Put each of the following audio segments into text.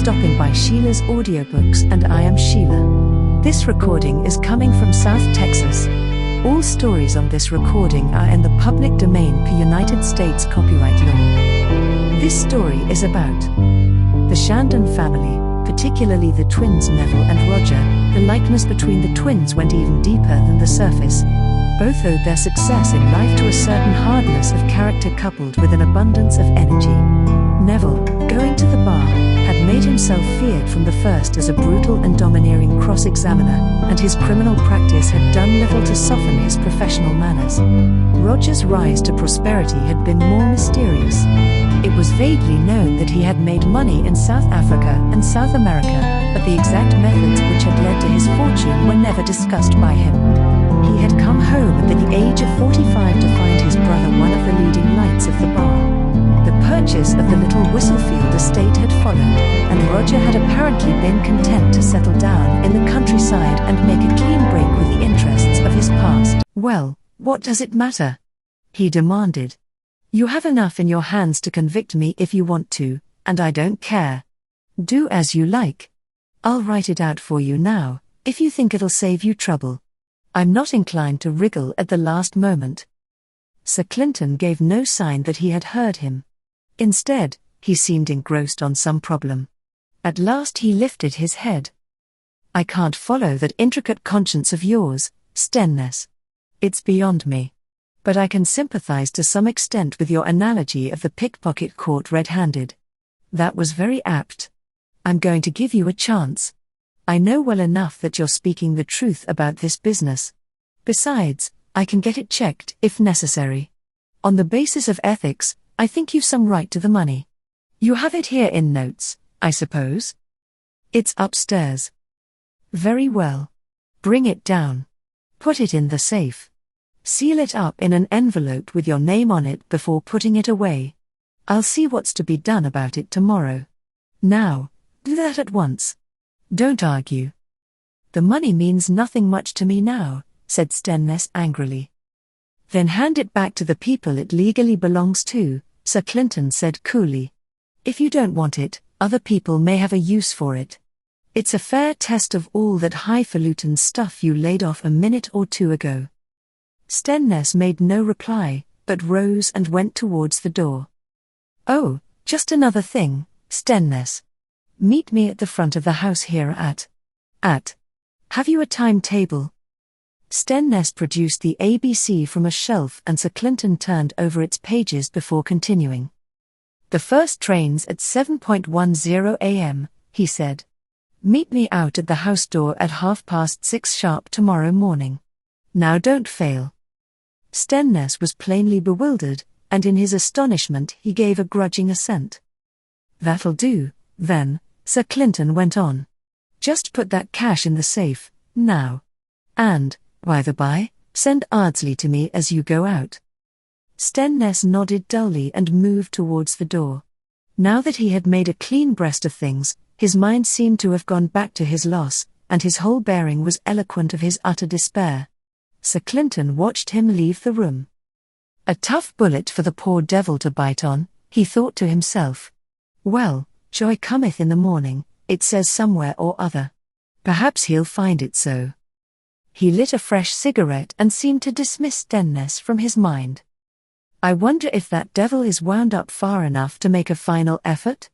stopping by Sheila's Audiobooks, and I am Sheila. This recording is coming from South Texas. All stories on this recording are in the public domain per United States copyright law. This story is about the Shandon family, particularly the twins Neville and Roger. The likeness between the twins went even deeper than the surface. Both owed their success in life to a certain hardness of character coupled with an abundance of energy. Neville, going to the bar, had made himself feared from the first as a brutal and domineering cross-examiner, and his criminal practice had done little to soften his professional manners. Roger's rise to prosperity had been more mysterious. It was vaguely known that he had made money in South Africa and South America, but the exact methods which had led to his fortune were never discussed by him. He had come home at the age of 45 to find his brother one of the leading lights of the bar. The purchase of the little Whistlefield estate had followed, and Roger had apparently been content to settle down in the countryside and make a clean break with the interests of his past. "Well, what does it matter?" he demanded. "You have enough in your hands to convict me if you want to, and I don't care. Do as you like. I'll write it out for you now, if you think it'll save you trouble. I'm not inclined to wriggle at the last moment." Sir Clinton gave no sign that he had heard him. Instead, he seemed engrossed on some problem. At last he lifted his head. "I can't follow that intricate conscience of yours, Shandon. It's beyond me. But I can sympathize to some extent with your analogy of the pickpocket caught red-handed. That was very apt. I'm going to give you a chance. I know well enough that you're speaking the truth about this business. Besides, I can get it checked if necessary. On the basis of ethics, I think you've some right to the money. You have it here in notes, I suppose? It's upstairs. Very well. Bring it down. Put it in the safe. Seal it up in an envelope with your name on it before putting it away. I'll see what's to be done about it tomorrow. Now, do that at once. Don't argue." "The money means nothing much to me now," said Shandon angrily. "Then hand it back to the people it legally belongs to," Sir Clinton said coolly. "If you don't want it, other people may have a use for it. It's a fair test of all that highfalutin stuff you laid off a minute or two ago." Shandon made no reply, but rose and went towards the door. "Oh, just another thing, Shandon. Meet me at the front of the house here at. Have you a timetable?" Shandon produced the ABC from a shelf and Sir Clinton turned over its pages before continuing. "The first train's at 7:10 a.m., he said. "Meet me out at the house door at 6:30 sharp tomorrow morning. Now don't fail." Shandon was plainly bewildered, and in his astonishment he gave a grudging assent. "That'll do, then," Sir Clinton went on. "Just put that cash in the safe, now. And, by the by, send Ardsley to me as you go out." Shandon nodded dully and moved towards the door. Now that he had made a clean breast of things, his mind seemed to have gone back to his loss, and his whole bearing was eloquent of his utter despair. Sir Clinton watched him leave the room. "A tough bullet for the poor devil to bite on," he thought to himself. "Well, joy cometh in the morning, it says somewhere or other. Perhaps he'll find it so." He lit a fresh cigarette and seemed to dismiss Shandon from his mind. "I wonder if that devil is wound up far enough to make a final effort?"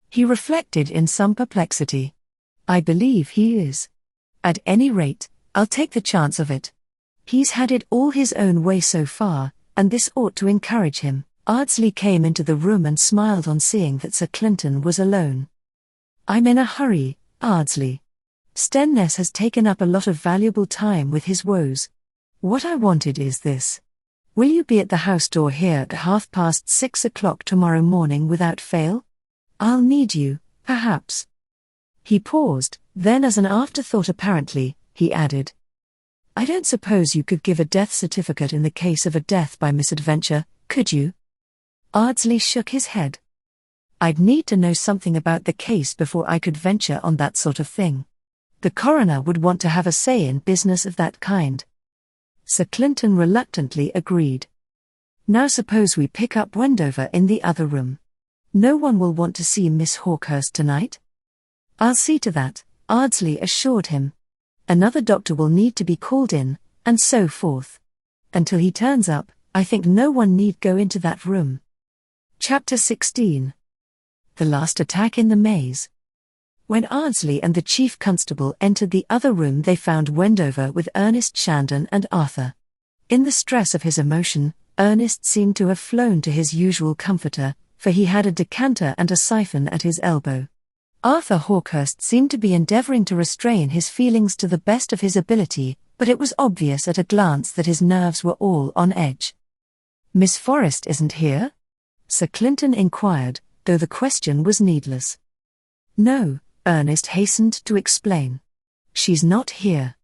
he reflected in some perplexity. "I believe he is. At any rate, I'll take the chance of it. He's had it all his own way so far, and this ought to encourage him." Ardsley came into the room and smiled on seeing that Sir Clinton was alone. "I'm in a hurry, Ardsley. Shandon has taken up a lot of valuable time with his woes. What I wanted is this. Will you be at the house door here at 6:30 tomorrow morning without fail? I'll need you, perhaps." He paused, then as an afterthought apparently, he added, "I don't suppose you could give a death certificate in the case of a death by misadventure, could you?" Ardsley shook his head. "I'd need to know something about the case before I could venture on that sort of thing. The coroner would want to have a say in business of that kind." Sir Clinton reluctantly agreed. "Now suppose we pick up Wendover in the other room. No one will want to see Miss Hawkhurst tonight?" I'll see to that, Ardsley assured him. Another doctor will need to be called in, and so forth. Until he turns up, I think no one need go into that room. Chapter 16. The Last Attack in the Maze. When Ardsley and the chief constable entered the other room, they found Wendover with Ernest, Shandon and Arthur. In the stress of his emotion, Ernest seemed to have flown to his usual comforter, for he had a decanter and a siphon at his elbow. Arthur Hawkhurst seemed to be endeavouring to restrain his feelings to the best of his ability, but it was obvious at a glance that his nerves were all on edge. "Miss Forrest isn't here?" Sir Clinton inquired, though the question was needless. "No," Ernest hastened to explain. "She's not here.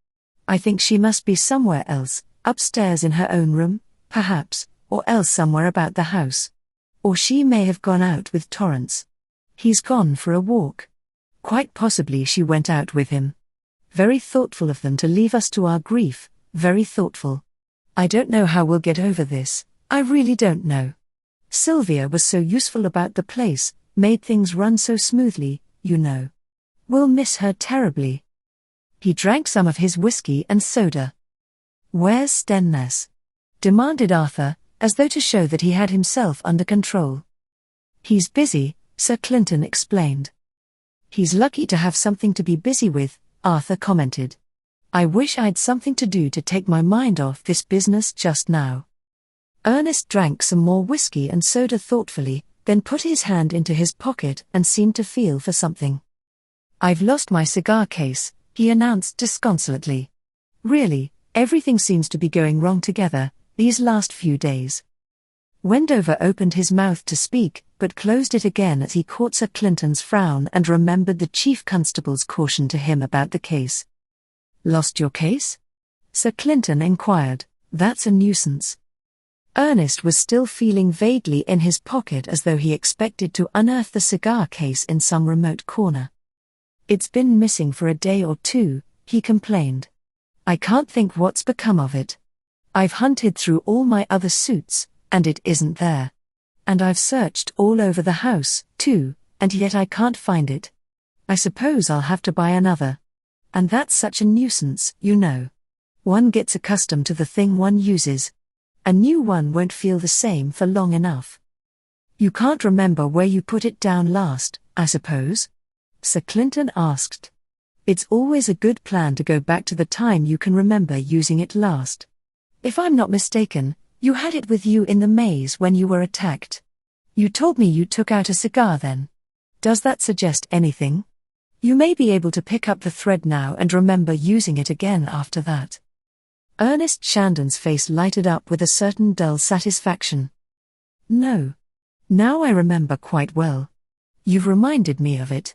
I think she must be somewhere else, upstairs in her own room, perhaps, or else somewhere about the house. Or she may have gone out with Torrance. He's gone for a walk. Quite possibly she went out with him. Very thoughtful of them to leave us to our grief, very thoughtful. I don't know how we'll get over this, I really don't know. Sylvia was so useful about the place, made things run so smoothly, you know. We'll miss her terribly." He drank some of his whiskey and soda. "Where's Stenness?" demanded Arthur, as though to show that he had himself under control. "He's busy," Sir Clinton explained. "He's lucky to have something to be busy with," Arthur commented. "I wish I'd something to do to take my mind off this business just now." Ernest drank some more whiskey and soda thoughtfully, then put his hand into his pocket and seemed to feel for something. "I've lost my cigar case," he announced disconsolately. "Really, everything seems to be going wrong together, these last few days." Wendover opened his mouth to speak, but closed it again as he caught Sir Clinton's frown and remembered the chief constable's caution to him about the case. "Lost your case?" Sir Clinton inquired. "That's a nuisance." Ernest was still feeling vaguely in his pocket as though he expected to unearth the cigar case in some remote corner. "It's been missing for a day or two," he complained. "I can't think what's become of it. I've hunted through all my other suits, and it isn't there. And I've searched all over the house, too, and yet I can't find it. I suppose I'll have to buy another. And that's such a nuisance, you know. One gets accustomed to the thing one uses. A new one won't feel the same for long enough." "You can't remember where you put it down last, I suppose?" Sir Clinton asked. "It's always a good plan to go back to the time you can remember using it last. If I'm not mistaken, you had it with you in the maze when you were attacked. You told me you took out a cigar then. Does that suggest anything? You may be able to pick up the thread now and remember using it again after that." Ernest Shandon's face lighted up with a certain dull satisfaction. "No. Now I remember quite well. You've reminded me of it.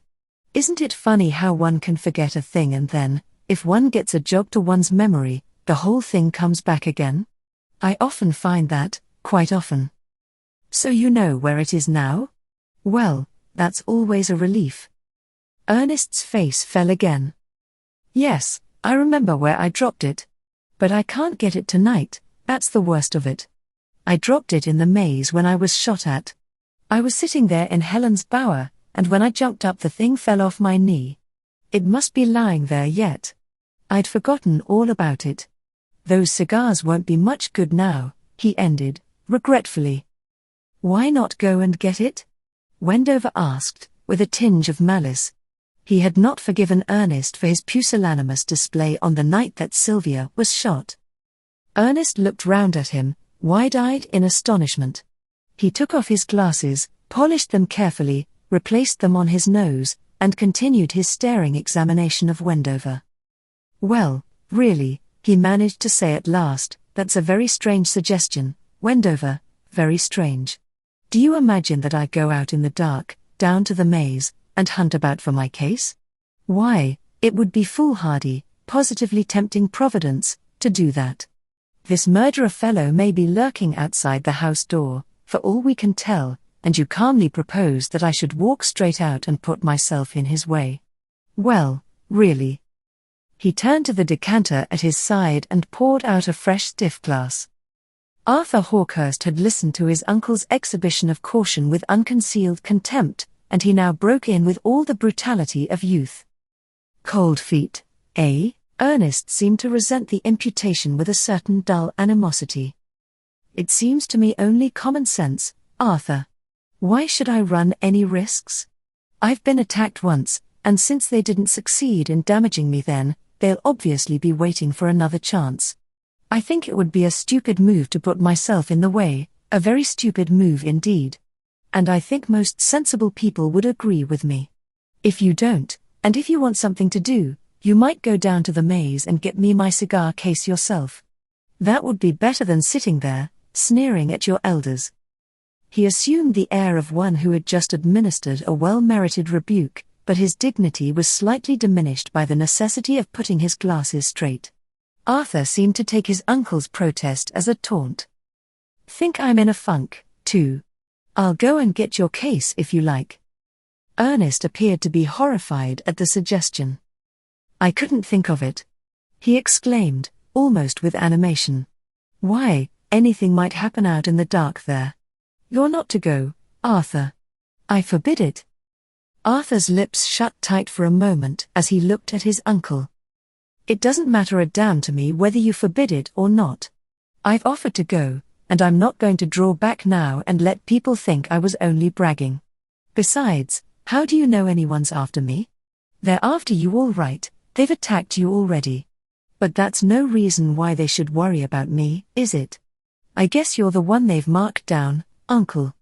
Isn't it funny how one can forget a thing and then, if one gets a jog to one's memory, the whole thing comes back again? I often find that, quite often." "So you know where it is now? Well, that's always a relief." Ernest's face fell again. "Yes, I remember where I dropped it. But I can't get it tonight, that's the worst of it. I dropped it in the maze when I was shot at. I was sitting there in Helen's bower, and when I jumped up the thing fell off my knee. It must be lying there yet. I'd forgotten all about it. Those cigars won't be much good now," he ended, regretfully. "Why not go and get it?" Wendover asked, with a tinge of malice. He had not forgiven Ernest for his pusillanimous display on the night that Sylvia was shot. Ernest looked round at him, wide-eyed in astonishment. He took off his glasses, polished them carefully, replaced them on his nose, and continued his staring examination of Wendover. "Well, really," he managed to say at last, "that's a very strange suggestion, Wendover, very strange. Do you imagine that I go out in the dark, down to the maze, and hunt about for my case? Why, it would be foolhardy, positively tempting Providence, to do that. This murderer fellow may be lurking outside the house door, for all we can tell, and you calmly propose that I should walk straight out and put myself in his way. Well, really." He turned to the decanter at his side and poured out a fresh stiff glass. Arthur Hawkhurst had listened to his uncle's exhibition of caution with unconcealed contempt, and he now broke in with all the brutality of youth. Cold feet, eh? Ernest seemed to resent the imputation with a certain dull animosity. It seems to me only common sense, Arthur. Why should I run any risks? I've been attacked once, and since they didn't succeed in damaging me then, they'll obviously be waiting for another chance. I think it would be a stupid move to put myself in the way, a very stupid move indeed. And I think most sensible people would agree with me. If you don't, and if you want something to do, you might go down to the maze and get me my cigar case yourself. That would be better than sitting there, sneering at your elders. He assumed the air of one who had just administered a well-merited rebuke, but his dignity was slightly diminished by the necessity of putting his glasses straight. Arthur seemed to take his uncle's protest as a taunt. Think I'm in a funk, too? I'll go and get your case if you like. Ernest appeared to be horrified at the suggestion. I couldn't think of it, he exclaimed, almost with animation. Why, anything might happen out in the dark there. You're not to go, Arthur. I forbid it. Arthur's lips shut tight for a moment as he looked at his uncle. It doesn't matter a damn to me whether you forbid it or not. I've offered to go, and I'm not going to draw back now and let people think I was only bragging. Besides, how do you know anyone's after me? They're after you all right, they've attacked you already. But that's no reason why they should worry about me, is it? I guess you're the one they've marked down, Uncle.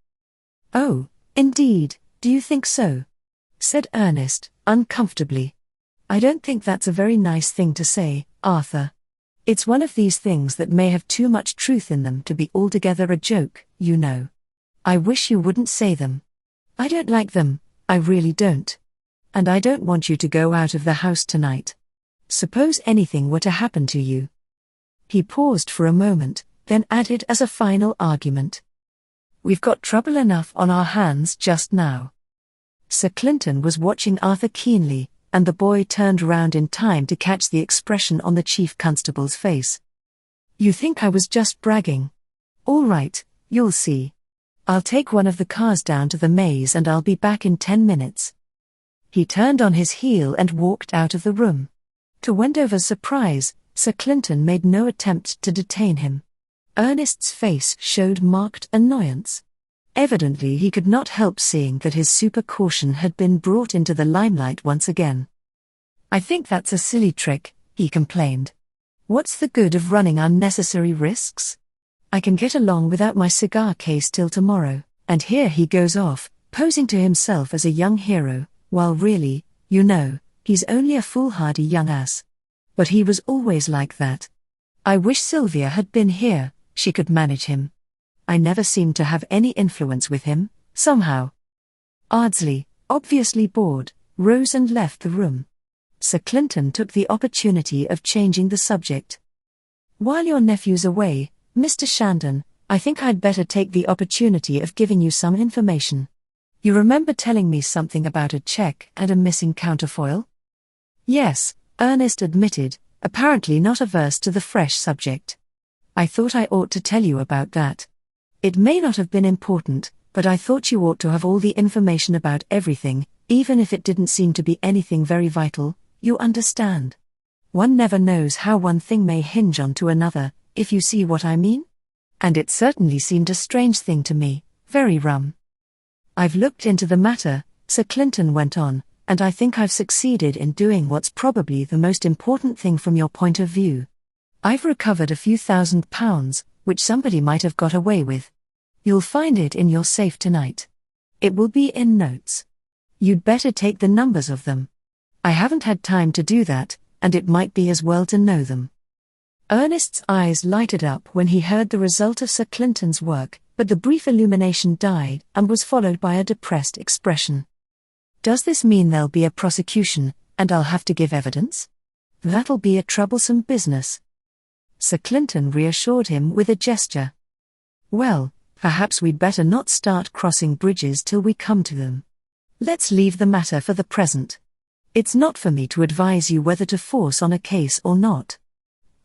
Oh, indeed, do you think so? Said Ernest, uncomfortably. I don't think that's a very nice thing to say, Arthur. It's one of these things that may have too much truth in them to be altogether a joke, you know. I wish you wouldn't say them. I don't like them, I really don't. And I don't want you to go out of the house tonight. Suppose anything were to happen to you. He paused for a moment, then added as a final argument. We've got trouble enough on our hands just now. Sir Clinton was watching Arthur keenly, and the boy turned round in time to catch the expression on the chief constable's face. You think I was just bragging? All right, you'll see. I'll take one of the cars down to the maze and I'll be back in 10 minutes. He turned on his heel and walked out of the room. To Wendover's surprise, Sir Clinton made no attempt to detain him. Ernest's face showed marked annoyance. Evidently he could not help seeing that his super-caution had been brought into the limelight once again. I think that's a silly trick, he complained. What's the good of running unnecessary risks? I can get along without my cigar case till tomorrow, and here he goes off, posing to himself as a young hero, while really, you know, he's only a foolhardy young ass. But he was always like that. I wish Sylvia had been here, she could manage him. I never seemed to have any influence with him, somehow. Ardsley, obviously bored, rose and left the room. Sir Clinton took the opportunity of changing the subject. While your nephew's away, Mr. Shandon, I think I'd better take the opportunity of giving you some information. You remember telling me something about a cheque and a missing counterfoil? Yes, Ernest admitted, apparently not averse to the fresh subject. I thought I ought to tell you about that. It may not have been important, but I thought you ought to have all the information about everything, even if it didn't seem to be anything very vital, you understand. One never knows how one thing may hinge on to another, if you see what I mean? And it certainly seemed a strange thing to me, very rum. I've looked into the matter, Sir Clinton went on, and I think I've succeeded in doing what's probably the most important thing from your point of view. I've recovered a few £1,000, which somebody might have got away with. You'll find it in your safe tonight. It will be in notes. You'd better take the numbers of them. I haven't had time to do that, and it might be as well to know them. Ernest's eyes lighted up when he heard the result of Sir Clinton's work, but the brief illumination died and was followed by a depressed expression. Does this mean there'll be a prosecution, and I'll have to give evidence? That'll be a troublesome business. Sir Clinton reassured him with a gesture. Well, perhaps we'd better not start crossing bridges till we come to them. Let's leave the matter for the present. It's not for me to advise you whether to force on a case or not.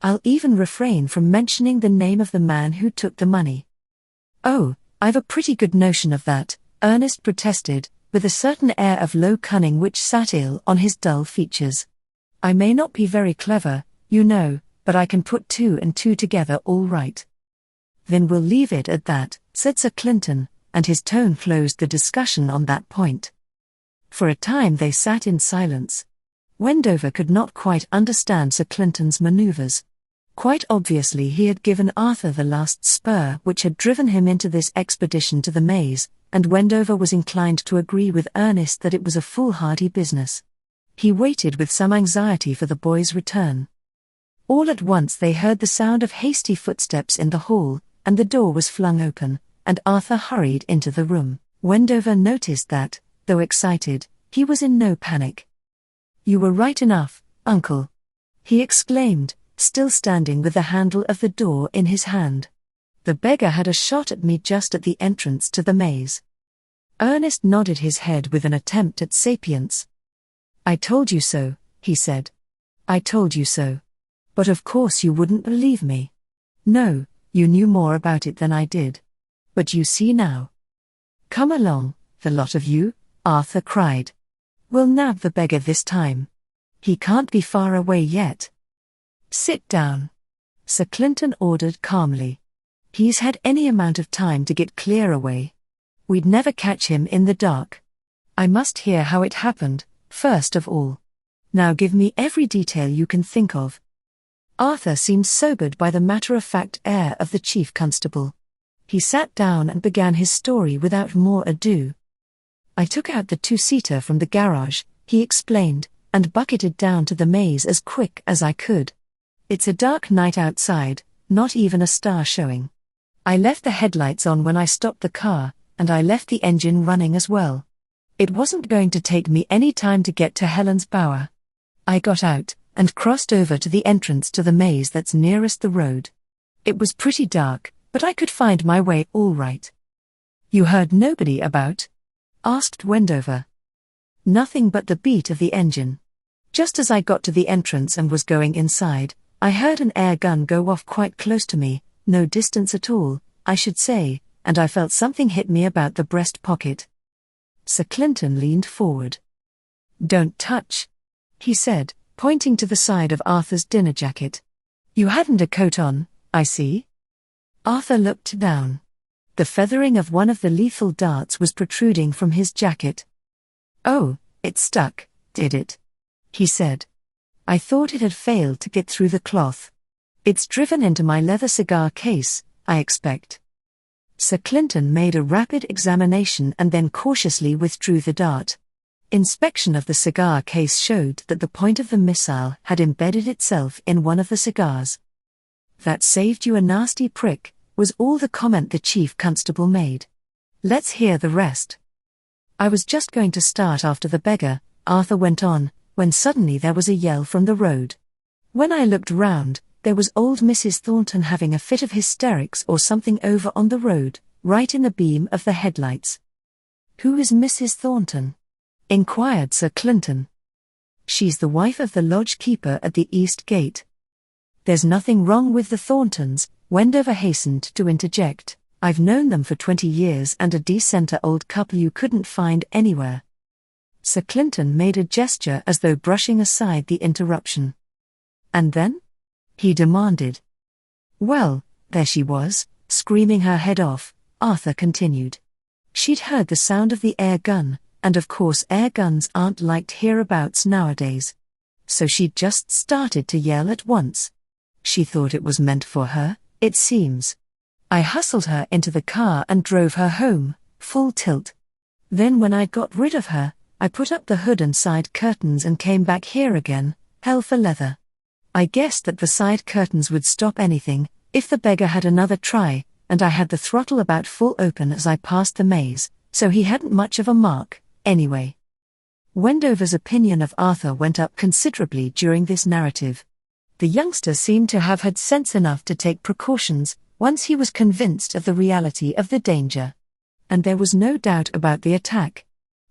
I'll even refrain from mentioning the name of the man who took the money. Oh, I've a pretty good notion of that, Ernest protested, with a certain air of low cunning which sat ill on his dull features. "I may not be very clever, you know, but I can put two and two together all right." "Then we'll leave it at that," said Sir Clinton, and his tone closed the discussion on that point. For a time they sat in silence. Wendover could not quite understand Sir Clinton's manoeuvres. Quite obviously he had given Arthur the last spur which had driven him into this expedition to the maze, and Wendover was inclined to agree with Ernest that it was a foolhardy business. He waited with some anxiety for the boy's return. All at once they heard the sound of hasty footsteps in the hall, and the door was flung open, and Arthur hurried into the room. Wendover noticed that, though excited, he was in no panic. "You were right enough, Uncle," he exclaimed, still standing with the handle of the door in his hand. "The beggar had a shot at me just at the entrance to the maze." Ernest nodded his head with an attempt at sapience. "I told you so," he said. "I told you so. But of course you wouldn't believe me. No, you knew more about it than I did. But you see now." "Come along, the lot of you," Arthur cried. "We'll nab the beggar this time. He can't be far away yet." "Sit down," Sir Clinton ordered calmly. "He's had any amount of time to get clear away. We'd never catch him in the dark. I must hear how it happened, first of all. Now give me every detail you can think of." Arthur seemed sobered by the matter-of-fact air of the chief constable. He sat down and began his story without more ado. "I took out the two-seater from the garage," he explained, "and bucketed down to the maze as quick as I could. It's a dark night outside, not even a star showing. I left the headlights on when I stopped the car, and I left the engine running as well. It wasn't going to take me any time to get to Helen's Bower. I got out, and crossed over to the entrance to the maze that's nearest the road. It was pretty dark, but I could find my way all right." "You heard nobody about?" asked Wendover. "Nothing but the beat of the engine. Just as I got to the entrance and was going inside, I heard an air gun go off quite close to me, no distance at all, I should say, and I felt something hit me about the breast pocket." Sir Clinton leaned forward. "Don't touch," he said, pointing to the side of Arthur's dinner jacket. "You hadn't a coat on, I see." Arthur looked down. The feathering of one of the lethal darts was protruding from his jacket. "Oh, it stuck, did it?" he said. "I thought it had failed to get through the cloth. It's driven into my leather cigar case, I expect." Sir Clinton made a rapid examination and then cautiously withdrew the dart. Inspection of the cigar case showed that the point of the missile had embedded itself in one of the cigars. "That saved you a nasty prick," was all the comment the chief constable made. "Let's hear the rest." "I was just going to start after the beggar," Arthur went on, when suddenly there was a yell from the road. "When I looked round, there was old Mrs. Thornton having a fit of hysterics or something over on the road, right in the beam of the headlights." "Who is Mrs. Thornton?" inquired Sir Clinton. "She's the wife of the lodge keeper at the East Gate." "There's nothing wrong with the Thorntons," Wendover hastened to interject. "I've known them for 20 years and a decenter old couple you couldn't find anywhere." Sir Clinton made a gesture as though brushing aside the interruption. "And then?" he demanded. "Well, there she was, screaming her head off," Arthur continued. "She'd heard the sound of the air gun, and of course air guns aren't liked hereabouts nowadays. So she'd just started to yell at once. She thought it was meant for her, it seems. I hustled her into the car and drove her home, full tilt. Then when I'd got rid of her, I put up the hood and side curtains and came back here again, hell for leather. I guessed that the side curtains would stop anything, if the beggar had another try, and I had the throttle about full open as I passed the maze, so he hadn't much of a mark, anyway." Wendover's opinion of Arthur went up considerably during this narrative. The youngster seemed to have had sense enough to take precautions, once he was convinced of the reality of the danger. And there was no doubt about the attack.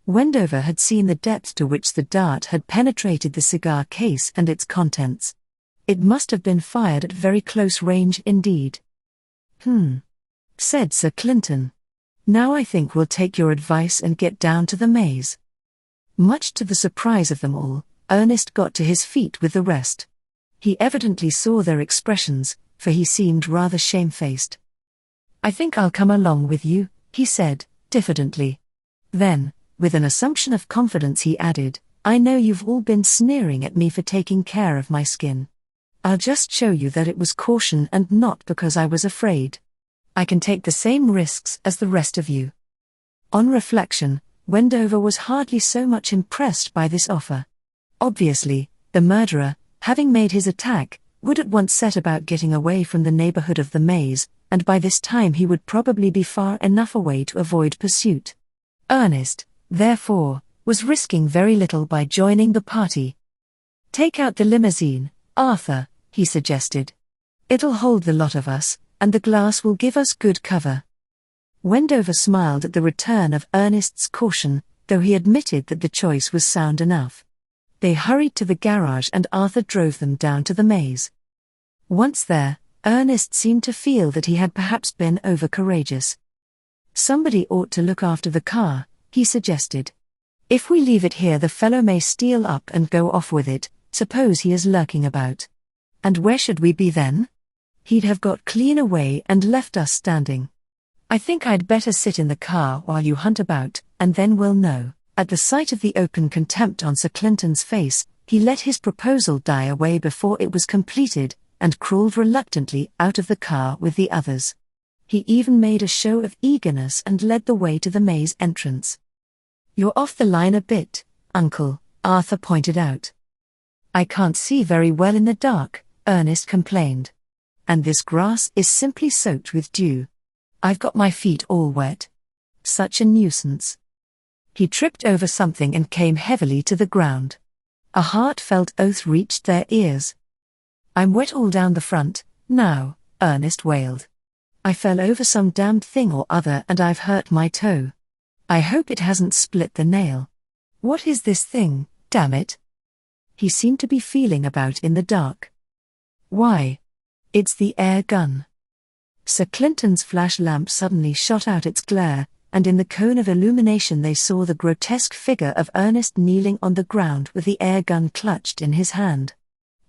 Wendover had seen the depth to which the dart had penetrated the cigar case and its contents. It must have been fired at very close range indeed. Said Sir Clinton. Now I think we'll take your advice and get down to the maze." Much to the surprise of them all, Ernest got to his feet with the rest. He evidently saw their expressions, for he seemed rather shamefaced. "I think I'll come along with you," he said, diffidently. Then, with an assumption of confidence, he added, "I know you've all been sneering at me for taking care of my skin. I'll just show you that it was caution and not because I was afraid. I can take the same risks as the rest of you." On reflection, Wendover was hardly so much impressed by this offer. Obviously, the murderer, having made his attack, would at once set about getting away from the neighborhood of the maze, and by this time he would probably be far enough away to avoid pursuit. Ernest, therefore, was risking very little by joining the party. "Take out the limousine, Arthur," he suggested. "It'll hold the lot of us, and the glass will give us good cover." Wendover smiled at the return of Ernest's caution, though he admitted that the choice was sound enough. They hurried to the garage and Arthur drove them down to the maze. Once there, Ernest seemed to feel that he had perhaps been over-courageous. "Somebody ought to look after the car," he suggested. "If we leave it here, the fellow may steal up and go off with it. Suppose he is lurking about. And where should we be then? He'd have got clean away and left us standing. I think I'd better sit in the car while you hunt about, and then we'll know." At the sight of the open contempt on Sir Clinton's face, he let his proposal die away before it was completed, and crawled reluctantly out of the car with the others. He even made a show of eagerness and led the way to the maze entrance. "You're off the line a bit, Uncle," Arthur pointed out. "I can't see very well in the dark," Ernest complained. "And this grass is simply soaked with dew. I've got my feet all wet. Such a nuisance." He tripped over something and came heavily to the ground. A heartfelt oath reached their ears. "I'm wet all down the front, now," Ernest wailed. "I fell over some damned thing or other and I've hurt my toe. I hope it hasn't split the nail. What is this thing, damn it?" He seemed to be feeling about in the dark. "Why? It's the air gun." Sir Clinton's flash lamp suddenly shot out its glare, and in the cone of illumination they saw the grotesque figure of Ernest kneeling on the ground with the air gun clutched in his hand.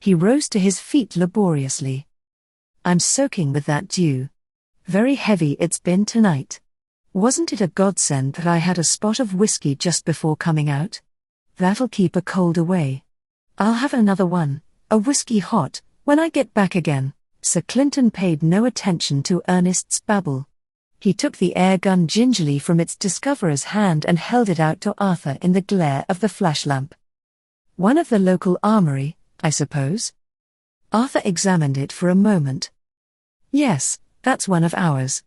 He rose to his feet laboriously. "I'm soaking with that dew. Very heavy it's been tonight. Wasn't it a godsend that I had a spot of whiskey just before coming out? That'll keep a cold away. I'll have another one, a whiskey hot, when I get back again." Sir Clinton paid no attention to Ernest's babble. He took the air gun gingerly from its discoverer's hand and held it out to Arthur in the glare of the flash lamp. "One of the local armory, I suppose?" Arthur examined it for a moment. "Yes, that's one of ours."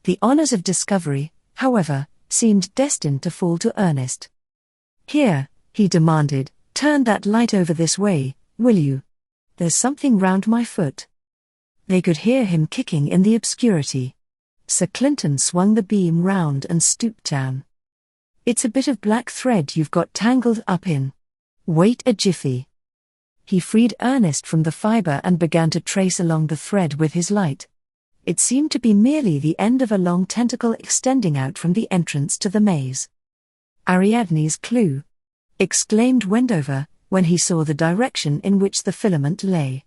The honors of discovery, however, seemed destined to fall to Ernest. "Here," he demanded, "turn that light over this way, will you? There's something round my foot." They could hear him kicking in the obscurity. Sir Clinton swung the beam round and stooped down. "It's a bit of black thread you've got tangled up in. Wait a jiffy." He freed Ernest from the fibre and began to trace along the thread with his light. It seemed to be merely the end of a long tentacle extending out from the entrance to the maze. "Ariadne's clue!" exclaimed Wendover, when he saw the direction in which the filament lay.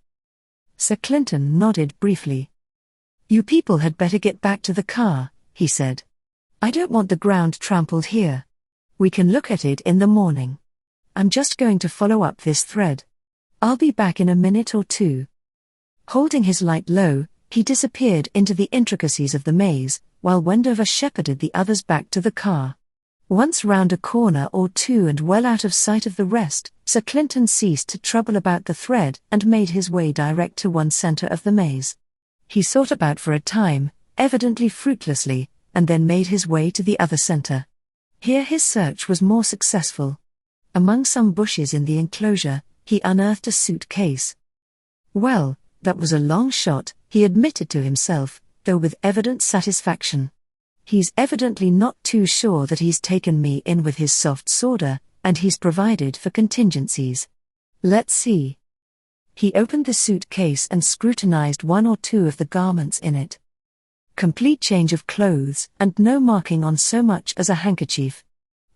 Sir Clinton nodded briefly. "You people had better get back to the car," he said. "I don't want the ground trampled here. We can look at it in the morning. I'm just going to follow up this thread. I'll be back in a minute or two." Holding his light low, he disappeared into the intricacies of the maze, while Wendover shepherded the others back to the car. Once round a corner or two and well out of sight of the rest, Sir Clinton ceased to trouble about the thread and made his way direct to one centre of the maze. He sought about for a time, evidently fruitlessly, and then made his way to the other centre. Here his search was more successful. Among some bushes in the enclosure, he unearthed a suitcase. "Well, that was a long shot," he admitted to himself, though with evident satisfaction. "He's evidently not too sure that he's taken me in with his soft sawder, and he's provided for contingencies. Let's see." He opened the suitcase and scrutinized one or two of the garments in it. complete change of clothes and no marking on so much as a handkerchief.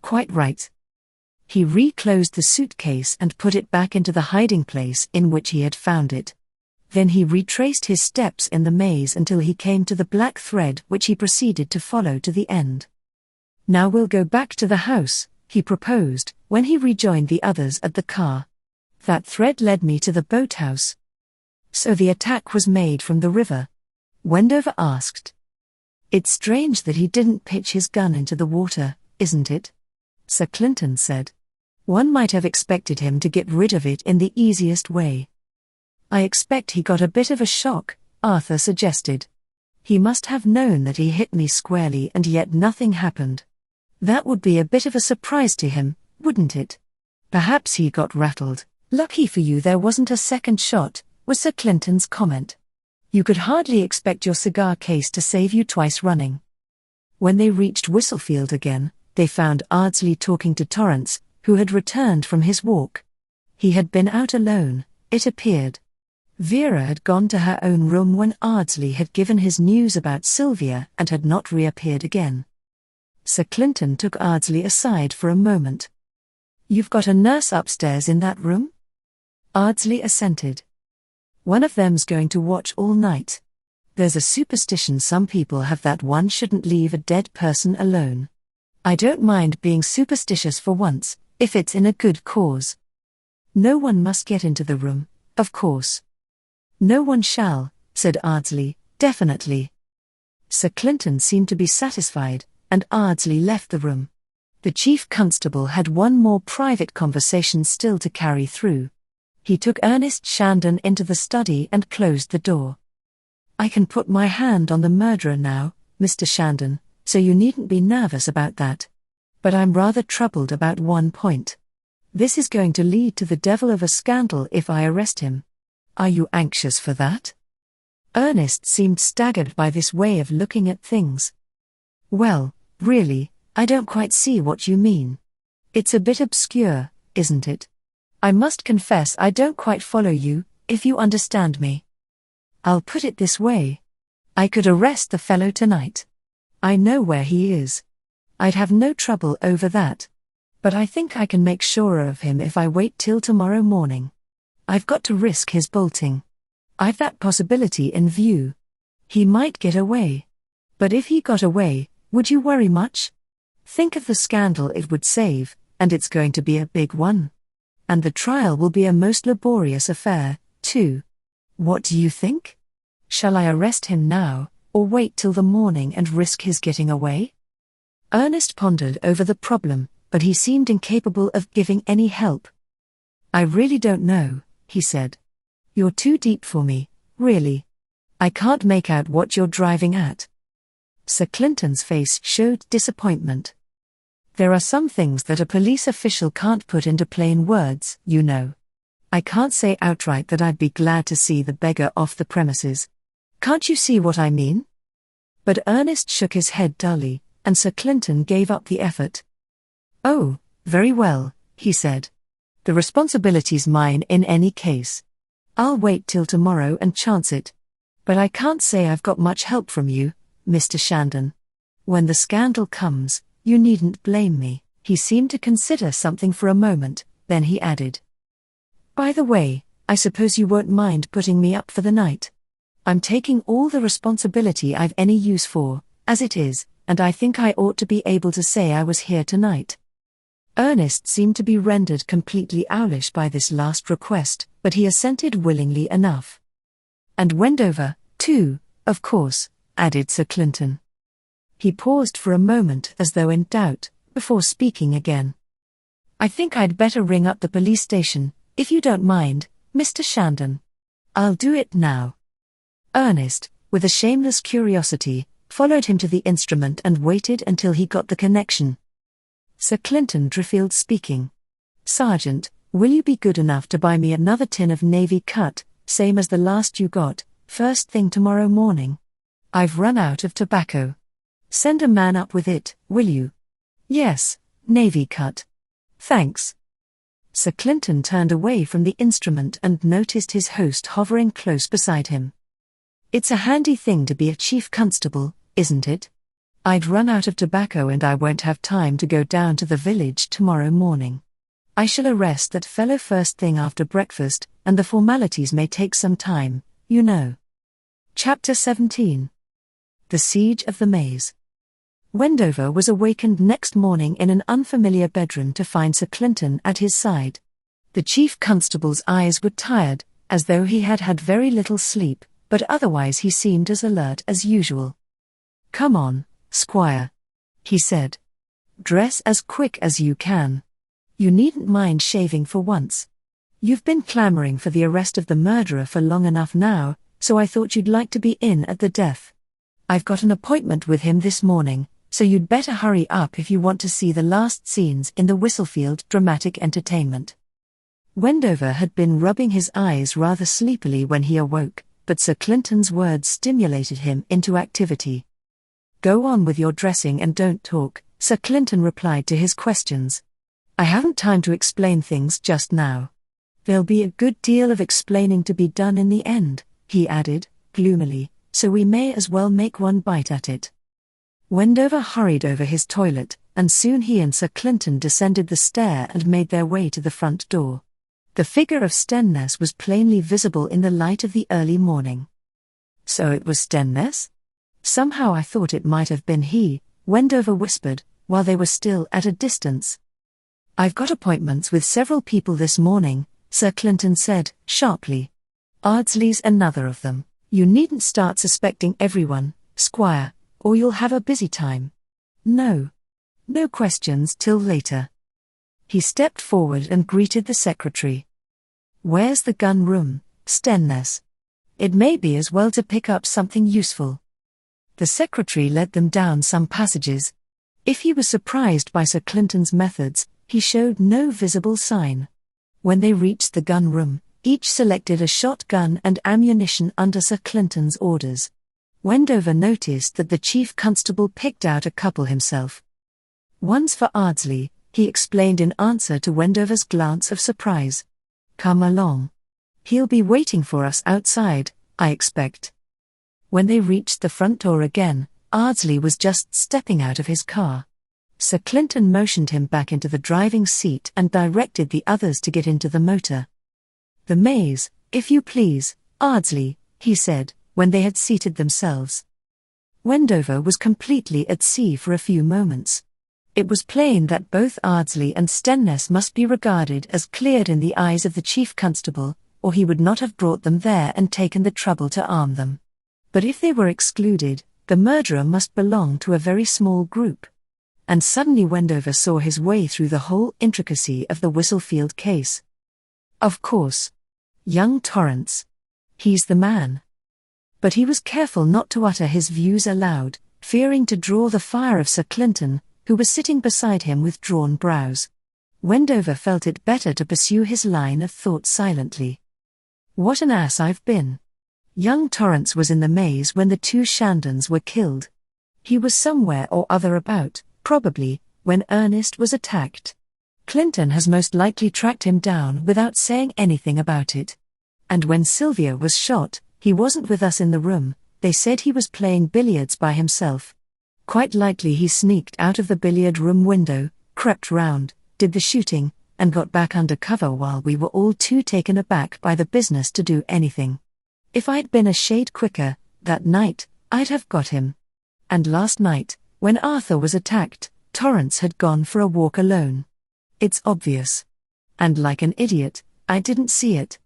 Quite right. He reclosed the suitcase and put it back into the hiding place in which he had found it. Then he retraced his steps in the maze until he came to the black thread which he proceeded to follow to the end. Now we'll go back to the house, he proposed, when he rejoined the others at the car. That thread led me to the boathouse. So the attack was made from the river? Wendover asked. It's strange that he didn't pitch his gun into the water, isn't it? Sir Clinton said. One might have expected him to get rid of it in the easiest way. I expect he got a bit of a shock, Arthur suggested. He must have known that he hit me squarely and yet nothing happened. That would be a bit of a surprise to him, wouldn't it? Perhaps he got rattled. Lucky for you there wasn't a second shot, was Sir Clinton's comment. You could hardly expect your cigar case to save you twice running. When they reached Whistlefield again, they found Ardsley talking to Torrance, who had returned from his walk. He had been out alone, it appeared. Vera had gone to her own room when Ardsley had given his news about Sylvia and had not reappeared again. Sir Clinton took Ardsley aside for a moment. You've got a nurse upstairs in that room? Ardsley assented. One of them's going to watch all night. There's a superstition some people have that one shouldn't leave a dead person alone. I don't mind being superstitious for once, if it's in a good cause. No one must get into the room, of course. No one shall, said Ardsley, definitely. Sir Clinton seemed to be satisfied, and Ardsley left the room. The chief constable had one more private conversation still to carry through. He took Ernest Shandon into the study and closed the door. I can put my hand on the murderer now, Mr. Shandon, so you needn't be nervous about that. But I'm rather troubled about one point. This is going to lead to the devil of a scandal if I arrest him. Are you anxious for that? Ernest seemed staggered by this way of looking at things. Well, really, I don't quite see what you mean. It's a bit obscure, isn't it? I must confess I don't quite follow you, if you understand me. I'll put it this way. I could arrest the fellow tonight. I know where he is. I'd have no trouble over that. But I think I can make sure of him if I wait till tomorrow morning. I've got to risk his bolting. I've that possibility in view. He might get away. But if he got away, would you worry much? Think of the scandal it would save, and it's going to be a big one. And the trial will be a most laborious affair, too. What do you think? Shall I arrest him now, or wait till the morning and risk his getting away? Ernest pondered over the problem, but he seemed incapable of giving any help. I really don't know, he said. You're too deep for me, really. I can't make out what you're driving at. Sir Clinton's face showed disappointment. There are some things that a police official can't put into plain words, you know. I can't say outright that I'd be glad to see the beggar off the premises. Can't you see what I mean? But Ernest shook his head dully, and Sir Clinton gave up the effort. Oh, very well, he said. The responsibility's mine in any case. I'll wait till tomorrow and chance it. But I can't say I've got much help from you, Mr. Shandon. When the scandal comes, you needn't blame me. He seemed to consider something for a moment, then he added. By the way, I suppose you won't mind putting me up for the night. I'm taking all the responsibility I've any use for, as it is, and I think I ought to be able to say I was here tonight. Ernest seemed to be rendered completely owlish by this last request, but he assented willingly enough. And Wendover, too, of course, added Sir Clinton. He paused for a moment as though in doubt, before speaking again. I think I'd better ring up the police station, if you don't mind, Mr. Shandon. I'll do it now. Ernest, with a shameless curiosity, followed him to the instrument and waited until he got the connection. Sir Clinton Driffield speaking. Sergeant, will you be good enough to buy me another tin of Navy cut, same as the last you got, first thing tomorrow morning? I've run out of tobacco. Send a man up with it, will you? Yes, Navy cut. Thanks. Sir Clinton turned away from the instrument and noticed his host hovering close beside him. It's a handy thing to be a chief constable, isn't it? I'd run out of tobacco and I won't have time to go down to the village tomorrow morning. I shall arrest that fellow first thing after breakfast, and the formalities may take some time, you know. Chapter 17. The Siege of the Maze. Wendover was awakened next morning in an unfamiliar bedroom to find Sir Clinton at his side. The chief constable's eyes were tired, as though he had had very little sleep, but otherwise he seemed as alert as usual. "Come on, Squire," he said. "Dress as quick as you can. You needn't mind shaving for once. You've been clamoring for the arrest of the murderer for long enough now, so I thought you'd like to be in at the death. I've got an appointment with him this morning, so you'd better hurry up if you want to see the last scenes in the Whistlefield dramatic entertainment." Wendover had been rubbing his eyes rather sleepily when he awoke, but Sir Clinton's words stimulated him into activity. "Go on with your dressing and don't talk," Sir Clinton replied to his questions. "I haven't time to explain things just now. There'll be a good deal of explaining to be done in the end," he added, gloomily, "so we may as well make one bite at it." Wendover hurried over his toilet, and soon he and Sir Clinton descended the stair and made their way to the front door. The figure of Shandon was plainly visible in the light of the early morning. "So it was Shandon? Somehow I thought it might have been he," Wendover whispered, while they were still at a distance. "I've got appointments with several people this morning," Sir Clinton said, sharply. "Ardsley's another of them. You needn't start suspecting everyone, Squire, or you'll have a busy time. No questions till later." He stepped forward and greeted the secretary. "Where's the gun room, Shandon? It may be as well to pick up something useful." The secretary led them down some passages. If he was surprised by Sir Clinton's methods, he showed no visible sign. When they reached the gun room, each selected a shotgun and ammunition under Sir Clinton's orders. Wendover noticed that the chief constable picked out a couple himself. "One's for Ardsley," he explained in answer to Wendover's glance of surprise. "Come along. He'll be waiting for us outside, I expect." When they reached the front door again, Ardsley was just stepping out of his car. Sir Clinton motioned him back into the driving seat and directed the others to get into the motor. "The maze, if you please, Ardsley," he said, when they had seated themselves. Wendover was completely at sea for a few moments. It was plain that both Ardsley and Shandon must be regarded as cleared in the eyes of the chief constable, or he would not have brought them there and taken the trouble to arm them. But if they were excluded, the murderer must belong to a very small group. And suddenly Wendover saw his way through the whole intricacy of the Whistlefield case. Of course. Young Torrance. He's the man. But he was careful not to utter his views aloud, fearing to draw the fire of Sir Clinton, who was sitting beside him with drawn brows. Wendover felt it better to pursue his line of thought silently. "What an ass I've been. Young Torrance was in the maze when the two Shandons were killed. He was somewhere or other about, probably, when Ernest was attacked. Clinton has most likely tracked him down without saying anything about it. And when Sylvia was shot, he wasn't with us in the room. They said he was playing billiards by himself. Quite likely he sneaked out of the billiard room window, crept round, did the shooting, and got back under cover while we were all too taken aback by the business to do anything. If I'd been a shade quicker, that night, I'd have got him. And last night, when Arthur was attacked, Torrance had gone for a walk alone. It's obvious. And like an idiot, I didn't see it.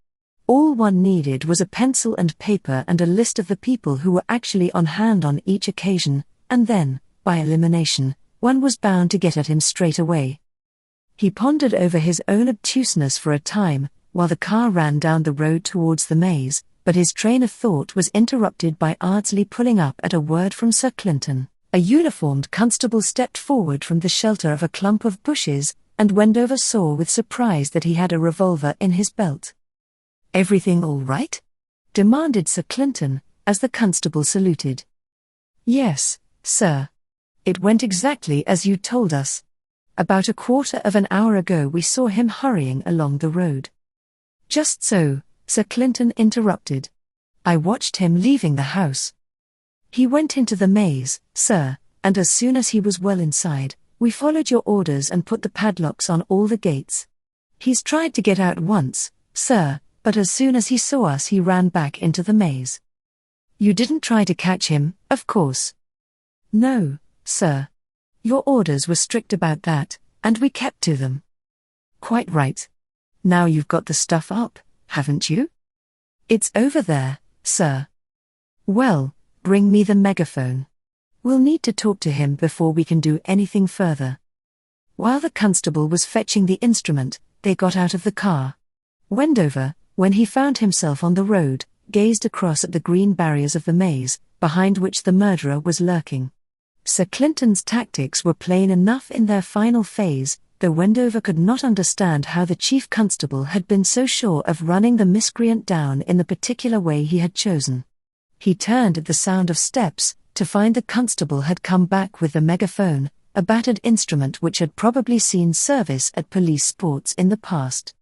All one needed was a pencil and paper and a list of the people who were actually on hand on each occasion, and then, by elimination, one was bound to get at him straight away." He pondered over his own obtuseness for a time, while the car ran down the road towards the maze, but his train of thought was interrupted by Ardsley pulling up at a word from Sir Clinton. A uniformed constable stepped forward from the shelter of a clump of bushes, and Wendover saw with surprise that he had a revolver in his belt. "Everything all right?" demanded Sir Clinton, as the constable saluted. "Yes, sir. It went exactly as you told us. About a quarter of an hour ago we saw him hurrying along the road." "Just so," Sir Clinton interrupted. I watched him leaving the house. He went into the maze, sir, and as soon as he was well inside, we followed your orders and put the padlocks on all the gates. He's tried to get out once, sir, but as soon as he saw us he ran back into the maze. You didn't try to catch him, of course? No, sir. Your orders were strict about that, and we kept to them. Quite right. Now you've got the stuff up, haven't you? It's over there, sir. Well, bring me the megaphone. We'll need to talk to him before we can do anything further. While the constable was fetching the instrument, they got out of the car. Wendover, when he found himself on the road, gazed across at the green barriers of the maze, behind which the murderer was lurking. Sir Clinton's tactics were plain enough in their final phase, though Wendover could not understand how the chief constable had been so sure of running the miscreant down in the particular way he had chosen. He turned at the sound of steps, to find the constable had come back with the megaphone, a battered instrument which had probably seen service at police sports in the past.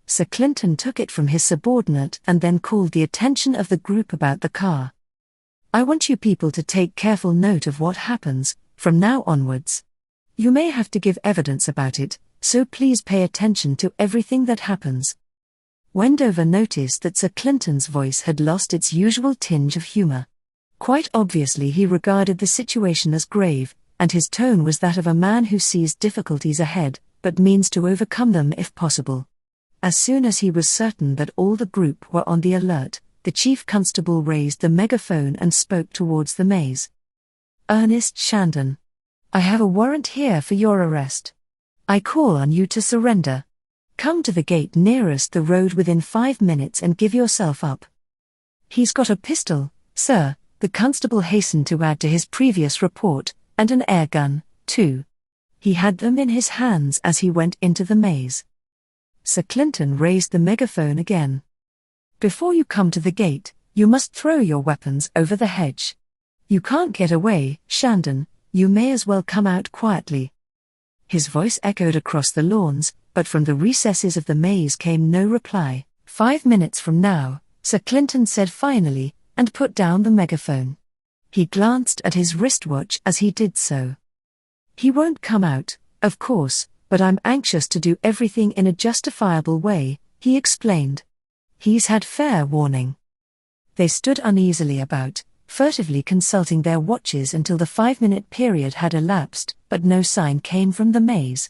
Sir Clinton took it from his subordinate and then called the attention of the group about the car. I want you people to take careful note of what happens, from now onwards. You may have to give evidence about it, so please pay attention to everything that happens. Wendover noticed that Sir Clinton's voice had lost its usual tinge of humour. Quite obviously he regarded the situation as grave, and his tone was that of a man who sees difficulties ahead, but means to overcome them if possible. As soon as he was certain that all the group were on the alert, the chief constable raised the megaphone and spoke towards the maze. Ernest Shandon. I have a warrant here for your arrest. I call on you to surrender. Come to the gate nearest the road within 5 minutes and give yourself up. He's got a pistol, sir, the constable hastened to add to his previous report, and an air gun, too. He had them in his hands as he went into the maze. Sir Clinton raised the megaphone again. Before you come to the gate, you must throw your weapons over the hedge. You can't get away, Shandon, you may as well come out quietly. His voice echoed across the lawns, but from the recesses of the maze came no reply. 5 minutes from now, Sir Clinton said finally, and put down the megaphone. He glanced at his wristwatch as he did so. He won't come out, of course, but I'm anxious to do everything in a justifiable way, he explained. He's had fair warning. They stood uneasily about, furtively consulting their watches until the 5-minute period had elapsed, but no sign came from the maze.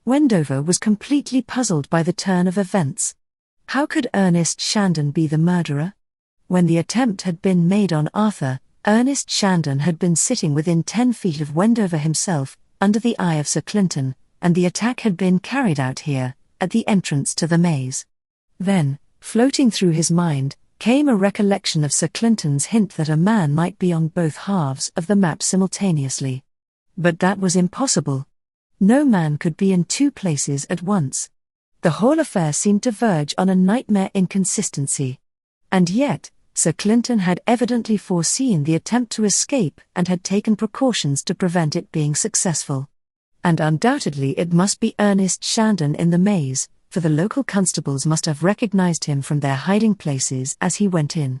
Wendover was completely puzzled by the turn of events. How could Ernest Shandon be the murderer? When the attempt had been made on Arthur, Ernest Shandon had been sitting within 10 feet of Wendover himself, under the eye of Sir Clinton, and the attack had been carried out here, at the entrance to the maze. Then, floating through his mind, came a recollection of Sir Clinton's hint that a man might be on both halves of the map simultaneously. But that was impossible. No man could be in 2 places at once. The whole affair seemed to verge on a nightmare inconsistency. And yet, Sir Clinton had evidently foreseen the attempt to escape and had taken precautions to prevent it being successful. And undoubtedly it must be Ernest Shandon in the maze, for the local constables must have recognized him from their hiding places as he went in.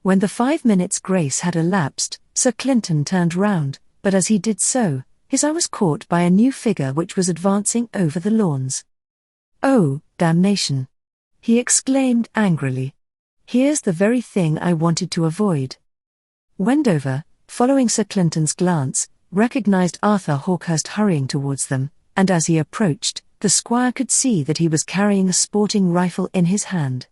When the 5 minutes' grace had elapsed, Sir Clinton turned round, but as he did so, his eye was caught by a new figure which was advancing over the lawns. "Oh, damnation!" he exclaimed angrily. "Here's the very thing I wanted to avoid." Wendover, following Sir Clinton's glance, recognized Arthur Hawkhurst hurrying towards them, and as he approached, the squire could see that he was carrying a sporting rifle in his hand.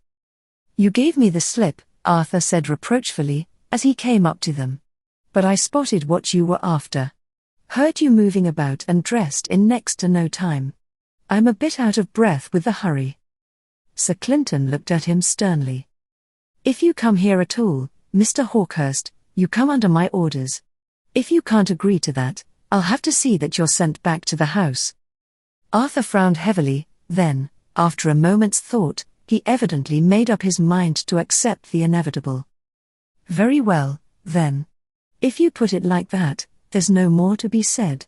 "You gave me the slip," Arthur said reproachfully, as he came up to them. "But I spotted what you were after. Heard you moving about and dressed in next to no time. I'm a bit out of breath with the hurry." Sir Clinton looked at him sternly. "If you come here at all, Mr. Hawkhurst, you come under my orders. If you can't agree to that, I'll have to see that you're sent back to the house." Arthur frowned heavily, then, after a moment's thought, he evidently made up his mind to accept the inevitable. "Very well, then. If you put it like that, there's no more to be said.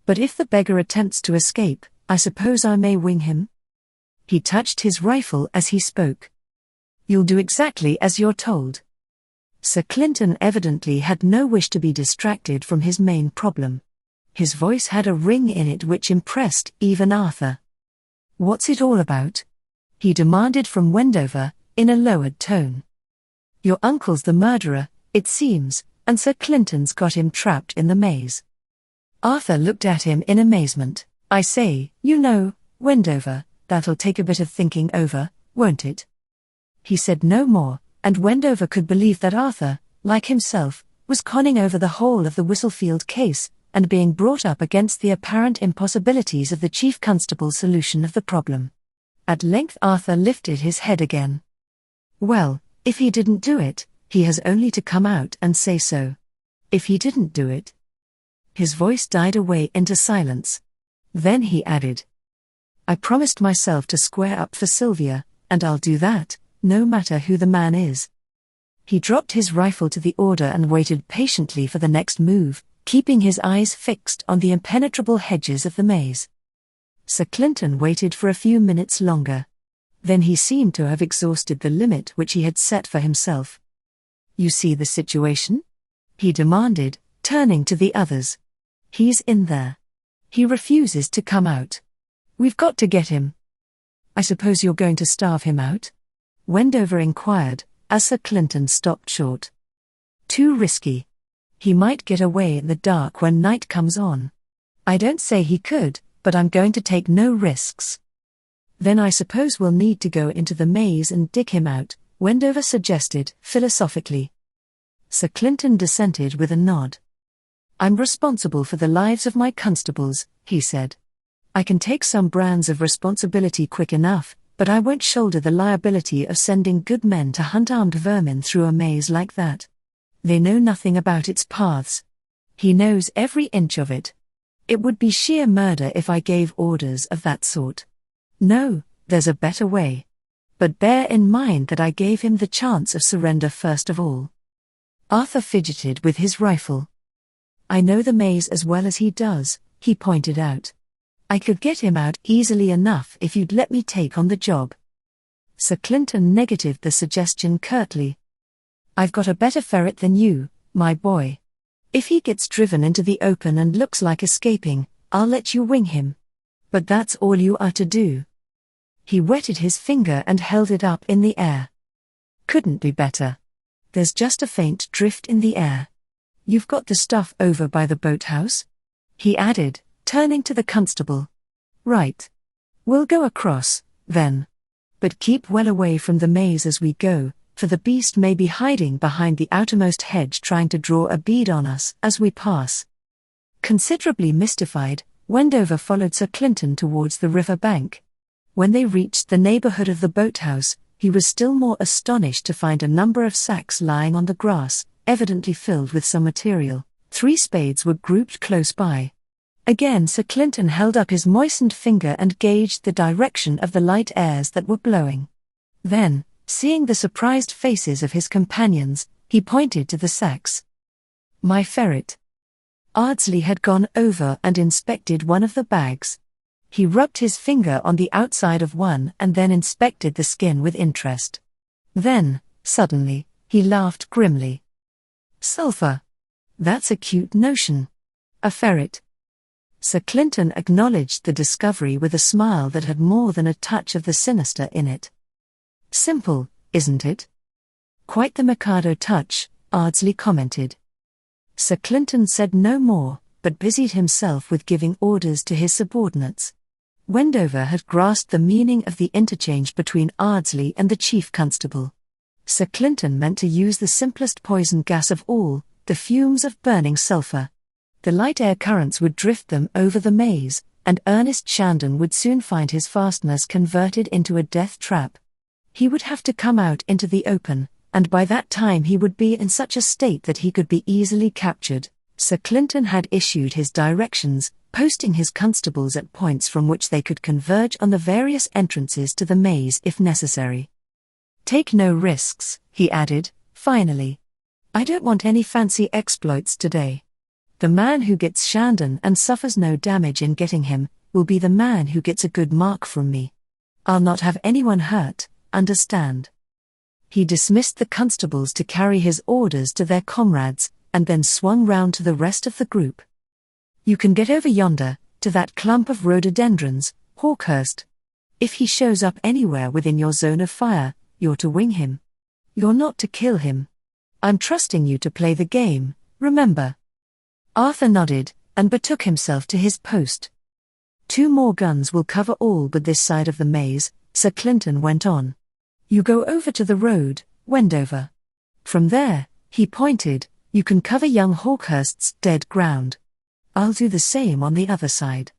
But if the beggar attempts to escape, I suppose I may wing him?" He touched his rifle as he spoke. "You'll do exactly as you're told. Sir Clinton evidently had no wish to be distracted from his main problem. His voice had a ring in it which impressed even Arthur. "What's it all about?" he demanded from Wendover, in a lowered tone. "Your uncle's the murderer, it seems, and Sir Clinton's got him trapped in the maze." Arthur looked at him in amazement. "I say, you know, Wendover, that'll take a bit of thinking over, won't it?" He said no more, and Wendover could believe that Arthur, like himself, was conning over the whole of the Whistlefield case, and being brought up against the apparent impossibilities of the Chief Constable's solution of the problem. At length Arthur lifted his head again. "Well, if he didn't do it, he has only to come out and say so. If he didn't do it..." His voice died away into silence. Then he added, "I promised myself to square up for Sylvia, and I'll do that, no matter who the man is." He dropped his rifle to the order and waited patiently for the next move, keeping his eyes fixed on the impenetrable hedges of the maze. Sir Clinton waited for a few minutes longer. Then he seemed to have exhausted the limit which he had set for himself. "You see the situation?" he demanded, turning to the others. "He's in there. He refuses to come out. We've got to get him." "I suppose you're going to starve him out?" Wendover inquired, as Sir Clinton stopped short. "Too risky. He might get away in the dark when night comes on." "I don't say he could, but I'm going to take no risks." "Then I suppose we'll need to go into the maze and dig him out," Wendover suggested, philosophically. Sir Clinton dissented with a nod. "I'm responsible for the lives of my constables," he said. "I can take some brands of responsibility quick enough, but I won't shoulder the liability of sending good men to hunt armed vermin through a maze like that. They know nothing about its paths. He knows every inch of it. It would be sheer murder if I gave orders of that sort. No, there's a better way. But bear in mind that I gave him the chance of surrender first of all." Arthur fidgeted with his rifle. "I know the maze as well as he does," he pointed out. "I could get him out easily enough if you'd let me take on the job." Sir Clinton negatived the suggestion curtly. "I've got a better ferret than you, my boy. If he gets driven into the open and looks like escaping, I'll let you wing him. But that's all you are to do." He wetted his finger and held it up in the air. "Couldn't be better. There's just a faint drift in the air. You've got the stuff over by the boathouse?" he added, turning to the constable. "Right. We'll go across, then. But keep well away from the maze as we go, for the beast may be hiding behind the outermost hedge trying to draw a bead on us as we pass." Considerably mystified, Wendover followed Sir Clinton towards the river bank. When they reached the neighborhood of the boathouse, he was still more astonished to find a number of sacks lying on the grass, evidently filled with some material. 3 spades were grouped close by. Again Sir Clinton held up his moistened finger and gauged the direction of the light airs that were blowing. Then, seeing the surprised faces of his companions, he pointed to the sacks. "My ferret." Ardsley had gone over and inspected one of the bags. He rubbed his finger on the outside of one and then inspected the skin with interest. Then, suddenly, he laughed grimly. "Sulphur. That's a cute notion. A ferret." Sir Clinton acknowledged the discovery with a smile that had more than a touch of the sinister in it. "Simple, isn't it?" "Quite the Mikado touch," Ardsley commented. Sir Clinton said no more, but busied himself with giving orders to his subordinates. Wendover had grasped the meaning of the interchange between Ardsley and the chief constable. Sir Clinton meant to use the simplest poison gas of all, the fumes of burning sulphur. The light air currents would drift them over the maze, and Ernest Shandon would soon find his fastness converted into a death trap. He would have to come out into the open, and by that time he would be in such a state that he could be easily captured. Sir Clinton had issued his directions, posting his constables at points from which they could converge on the various entrances to the maze if necessary. "Take no risks," he added, finally. "I don't want any fancy exploits today. The man who gets Shandon and suffers no damage in getting him, will be the man who gets a good mark from me. I'll not have anyone hurt, understand?" He dismissed the constables to carry his orders to their comrades, and then swung round to the rest of the group. "You can get over yonder, to that clump of rhododendrons, Hawkhurst. If he shows up anywhere within your zone of fire, you're to wing him. You're not to kill him. I'm trusting you to play the game, remember." Arthur nodded, and betook himself to his post. "2 more guns will cover all but this side of the maze," Sir Clinton went on. "You go over to the road, Wendover. From there," he pointed, "you can cover young Hawkhurst's dead ground. I'll do the same on the other side.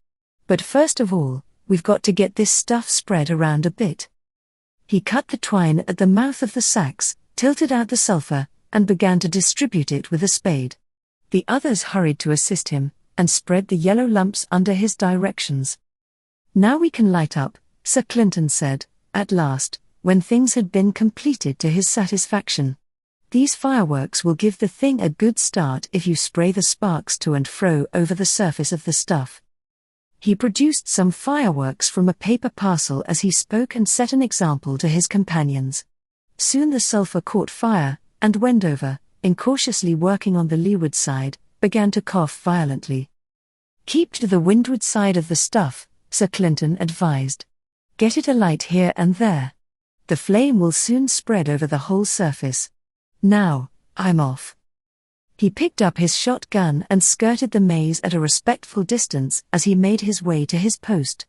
But first of all, we've got to get this stuff spread around a bit." He cut the twine at the mouth of the sacks, tilted out the sulphur, and began to distribute it with a spade. The others hurried to assist him, and spread the yellow lumps under his directions. "Now we can light up," Sir Clinton said, at last, when things had been completed to his satisfaction. "These fireworks will give the thing a good start if you spray the sparks to and fro over the surface of the stuff." He produced some fireworks from a paper parcel as he spoke and set an example to his companions. Soon the sulphur caught fire, and Wendover, incautiously working on the leeward side, began to cough violently. "Keep to the windward side of the stuff," Sir Clinton advised. "Get it alight here and there. The flame will soon spread over the whole surface. Now, I'm off." He picked up his shotgun and skirted the maze at a respectful distance as he made his way to his post.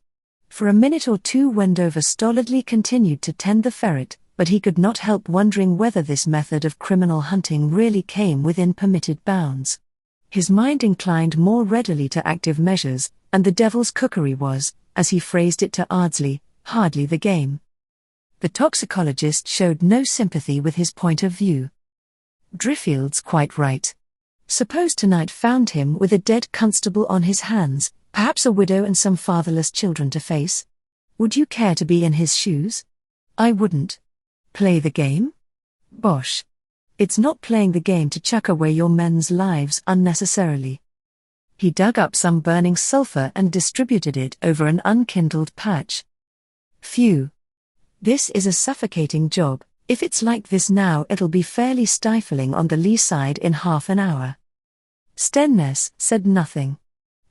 For a minute or two Wendover stolidly continued to tend the ferret, but he could not help wondering whether this method of criminal hunting really came within permitted bounds. His mind inclined more readily to active measures, and the devil's cookery was, as he phrased it to Ardsley, hardly the game. The toxicologist showed no sympathy with his point of view. "Driffield's quite right. Suppose tonight found him with a dead constable on his hands, perhaps a widow and some fatherless children to face? Would you care to be in his shoes? I wouldn't. Play the game? Bosh. It's not playing the game to chuck away your men's lives unnecessarily." He dug up some burning sulphur and distributed it over an unkindled patch. "Phew. This is a suffocating job. If it's like this now it'll be fairly stifling on the lee side in half an hour." Stenness said nothing.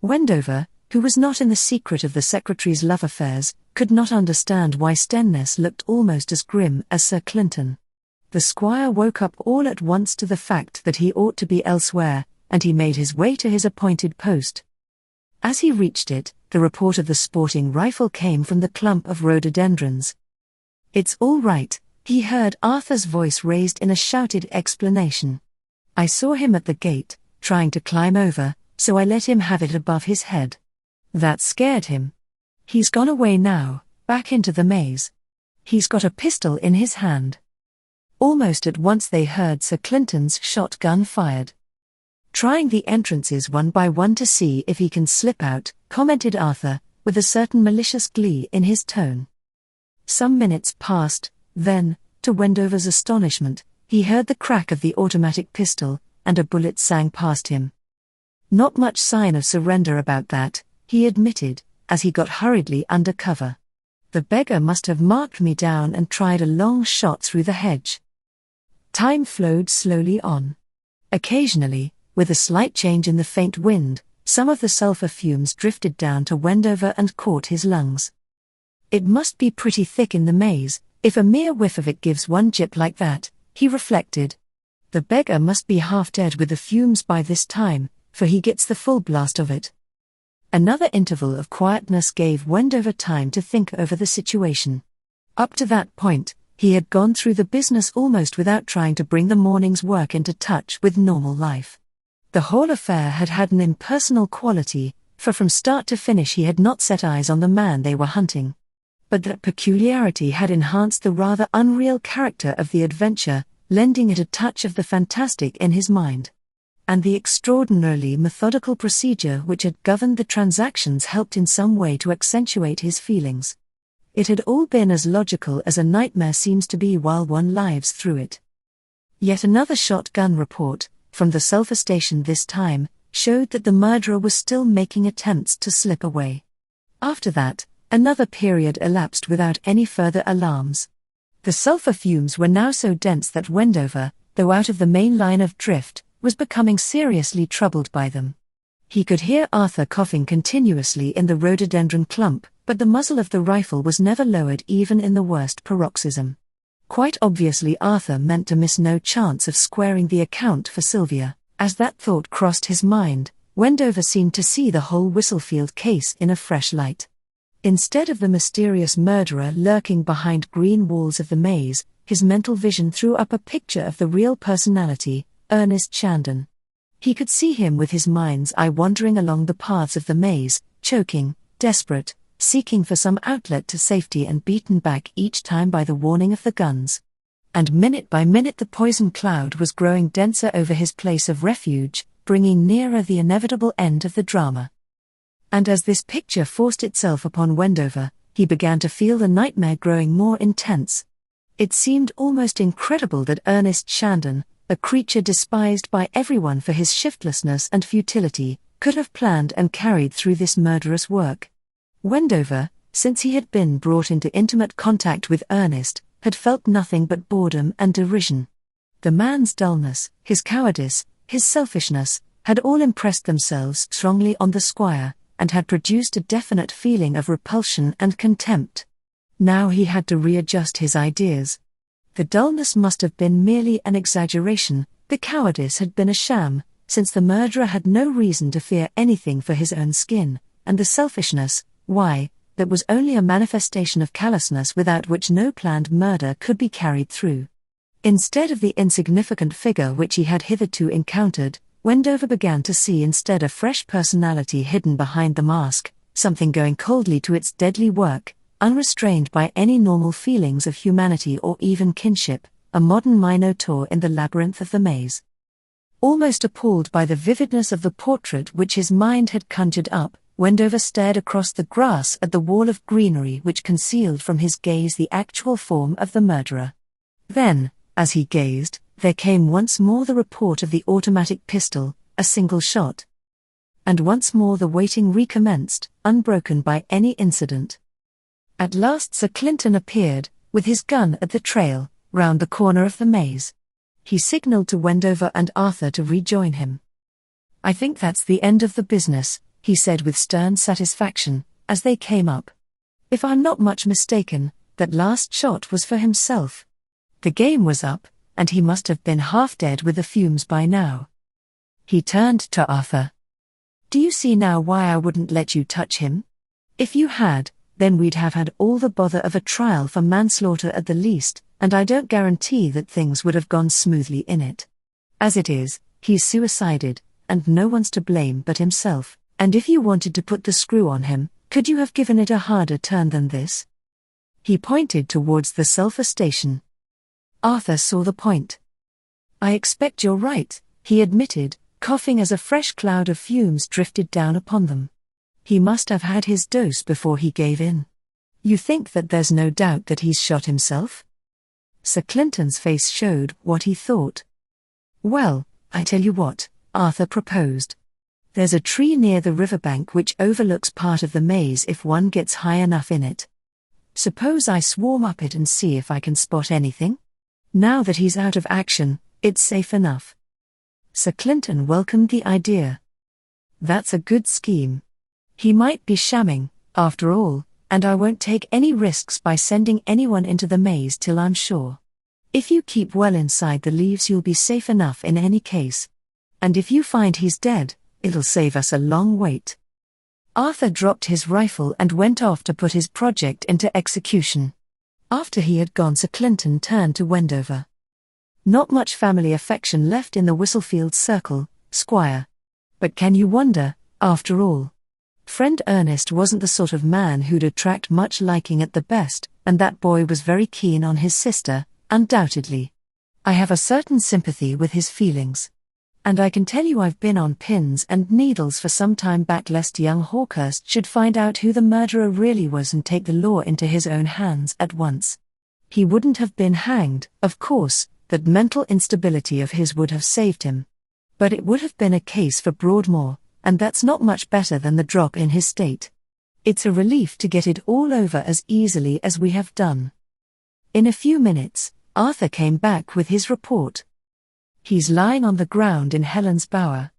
Wendover, who was not in the secret of the secretary's love affairs, could not understand why Stenness looked almost as grim as Sir Clinton. The squire woke up all at once to the fact that he ought to be elsewhere, and he made his way to his appointed post. As he reached it, the report of the sporting rifle came from the clump of rhododendrons. "It's all right," he heard Arthur's voice raised in a shouted explanation. "I saw him at the gate, trying to climb over, so I let him have it above his head. That scared him. He's gone away now, back into the maze. He's got a pistol in his hand." Almost at once they heard Sir Clinton's shotgun fired. "Trying the entrances one by one to see if he can slip out," commented Arthur, with a certain malicious glee in his tone. Some minutes passed, then, to Wendover's astonishment, he heard the crack of the automatic pistol, and a bullet sang past him. "Not much sign of surrender about that," he admitted, as he got hurriedly under cover. "The beggar must have marked me down and tried a long shot through the hedge." Time flowed slowly on. Occasionally, with a slight change in the faint wind, some of the sulphur fumes drifted down to Wendover and caught his lungs. "It must be pretty thick in the maze, if a mere whiff of it gives one jip like that," he reflected. "The beggar must be half dead with the fumes by this time, for he gets the full blast of it." Another interval of quietness gave Wendover time to think over the situation. Up to that point, he had gone through the business almost without trying to bring the morning's work into touch with normal life. The whole affair had had an impersonal quality, for from start to finish he had not set eyes on the man they were hunting. But that peculiarity had enhanced the rather unreal character of the adventure, lending it a touch of the fantastic in his mind. And the extraordinarily methodical procedure which had governed the transactions helped in some way to accentuate his feelings. It had all been as logical as a nightmare seems to be while one lives through it. Yet another shotgun report, from the sulphur station this time, showed that the murderer was still making attempts to slip away. After that, another period elapsed without any further alarms. The sulfur fumes were now so dense that Wendover, though out of the main line of drift, was becoming seriously troubled by them. He could hear Arthur coughing continuously in the rhododendron clump, but the muzzle of the rifle was never lowered even in the worst paroxysm. Quite obviously Arthur meant to miss no chance of squaring the account for Sylvia. As that thought crossed his mind, Wendover seemed to see the whole Whistlefield case in a fresh light. Instead of the mysterious murderer lurking behind green walls of the maze, his mental vision threw up a picture of the real personality, Ernest Shandon. He could see him with his mind's eye wandering along the paths of the maze, choking, desperate, seeking for some outlet to safety and beaten back each time by the warning of the guns. And minute by minute the poison cloud was growing denser over his place of refuge, bringing nearer the inevitable end of the drama. And as this picture forced itself upon Wendover, he began to feel the nightmare growing more intense. It seemed almost incredible that Ernest Shandon, a creature despised by everyone for his shiftlessness and futility, could have planned and carried through this murderous work. Wendover, since he had been brought into intimate contact with Ernest, had felt nothing but boredom and derision. The man's dullness, his cowardice, his selfishness, had all impressed themselves strongly on the squire, and had produced a definite feeling of repulsion and contempt. Now he had to readjust his ideas. The dullness must have been merely an exaggeration, the cowardice had been a sham, since the murderer had no reason to fear anything for his own skin, and the selfishness, why, that was only a manifestation of callousness without which no planned murder could be carried through. Instead of the insignificant figure which he had hitherto encountered, Wendover began to see instead a fresh personality hidden behind the mask, something going coldly to its deadly work, unrestrained by any normal feelings of humanity or even kinship, a modern minotaur in the labyrinth of the maze. Almost appalled by the vividness of the portrait which his mind had conjured up, Wendover stared across the grass at the wall of greenery which concealed from his gaze the actual form of the murderer. Then, as he gazed, there came once more the report of the automatic pistol, a single shot. And once more the waiting recommenced, unbroken by any incident. At last Sir Clinton appeared, with his gun at the trail, round the corner of the maze. He signalled to Wendover and Arthur to rejoin him. "I think that's the end of the business," he said with stern satisfaction, as they came up. "If I'm not much mistaken, that last shot was for himself. The game was up, and he must have been half dead with the fumes by now." He turned to Arthur. "Do you see now why I wouldn't let you touch him? If you had, then we'd have had all the bother of a trial for manslaughter at the least, and I don't guarantee that things would have gone smoothly in it. As it is, he's suicided, and no one's to blame but himself, and if you wanted to put the screw on him, could you have given it a harder turn than this?" He pointed towards the sulphur station. Arthur saw the point. "I expect you're right," he admitted, coughing as a fresh cloud of fumes drifted down upon them. "He must have had his dose before he gave in. You think that there's no doubt that he's shot himself?" Sir Clinton's face showed what he thought. "Well, I tell you what," Arthur proposed. "There's a tree near the riverbank which overlooks part of the maze if one gets high enough in it. Suppose I swarm up it and see if I can spot anything? Now that he's out of action, it's safe enough." Sir Clinton welcomed the idea. "That's a good scheme. He might be shamming, after all, and I won't take any risks by sending anyone into the maze till I'm sure. If you keep well inside the leaves you'll be safe enough in any case. And if you find he's dead, it'll save us a long wait." Arthur dropped his rifle and went off to put his project into execution. After he had gone, Sir Clinton turned to Wendover. "Not much family affection left in the Whistlefield circle, Squire. But can you wonder, after all? Friend Ernest wasn't the sort of man who'd attract much liking at the best, and that boy was very keen on his sister, undoubtedly. I have a certain sympathy with his feelings. And I can tell you I've been on pins and needles for some time back lest young Hawkhurst should find out who the murderer really was and take the law into his own hands at once. He wouldn't have been hanged, of course, that mental instability of his would have saved him. But it would have been a case for Broadmoor, and that's not much better than the drop in his state. It's a relief to get it all over as easily as we have done." In a few minutes, Arthur came back with his report. "He's lying on the ground in Helen's bower.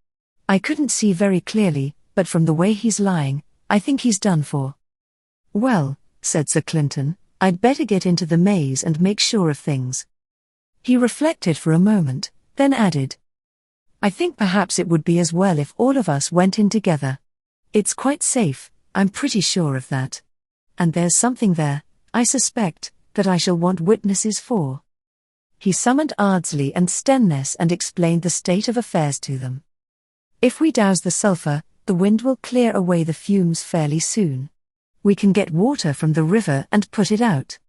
I couldn't see very clearly, but from the way he's lying, I think he's done for." "Well," said Sir Clinton, "I'd better get into the maze and make sure of things." He reflected for a moment, then added, "I think perhaps it would be as well if all of us went in together. It's quite safe, I'm pretty sure of that. And there's something there, I suspect, that I shall want witnesses for." He summoned Ardsley and Stenness and explained the state of affairs to them. "If we douse the sulphur, the wind will clear away the fumes fairly soon. We can get water from the river and put it out.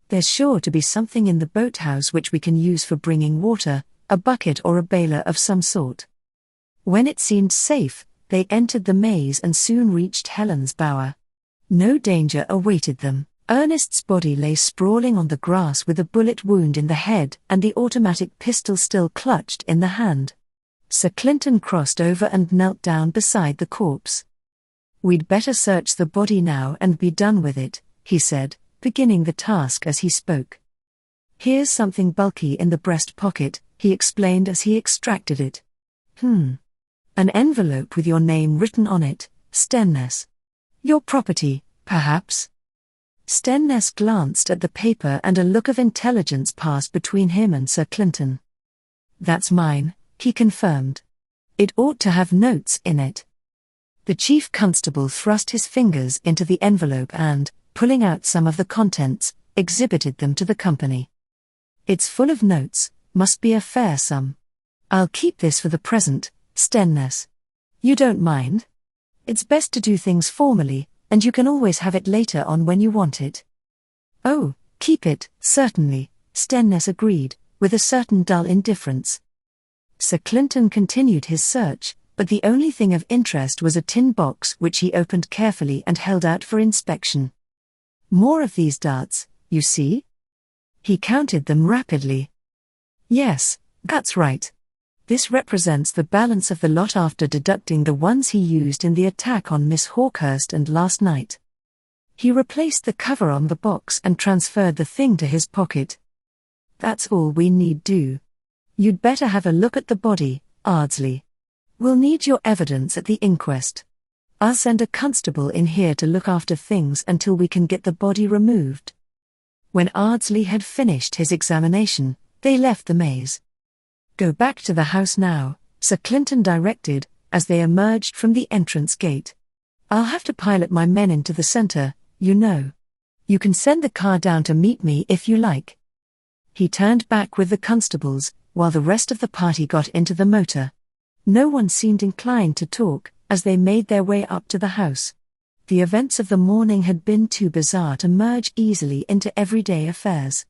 There's sure to be something in the boathouse which we can use for bringing water, a bucket or a bailer of some sort." When it seemed safe, they entered the maze and soon reached Helen's bower. No danger awaited them. Ernest's body lay sprawling on the grass with a bullet wound in the head and the automatic pistol still clutched in the hand. Sir Clinton crossed over and knelt down beside the corpse. "We'd better search the body now and be done with it," he said, beginning the task as he spoke. "Here's something bulky in the breast pocket," he explained as he extracted it. An envelope with your name written on it, Stenness. Your property, perhaps?" Stenness glanced at the paper and a look of intelligence passed between him and Sir Clinton. "That's mine," he confirmed. "It ought to have notes in it." The chief constable thrust his fingers into the envelope and, pulling out some of the contents, exhibited them to the company. "It's full of notes, must be a fair sum. I'll keep this for the present, Stenness. You don't mind? It's best to do things formally, and you can always have it later on when you want it." "Oh, keep it, certainly," Stenness agreed, with a certain dull indifference. Sir Clinton continued his search, but the only thing of interest was a tin box which he opened carefully and held out for inspection. "More of these darts, you see?" He counted them rapidly. "Yes, that's right. This represents the balance of the lot after deducting the ones he used in the attack on Miss Hawkhurst and last night." He replaced the cover on the box and transferred the thing to his pocket. "That's all we need do. You'd better have a look at the body, Ardsley. We'll need your evidence at the inquest. I'll send a constable in here to look after things until we can get the body removed." When Ardsley had finished his examination, they left the maze. "Go back to the house now," Sir Clinton directed, as they emerged from the entrance gate. "I'll have to pilot my men into the centre, you know. You can send the car down to meet me if you like." He turned back with the constables, while the rest of the party got into the motor. No one seemed inclined to talk, as they made their way up to the house. The events of the morning had been too bizarre to merge easily into everyday affairs.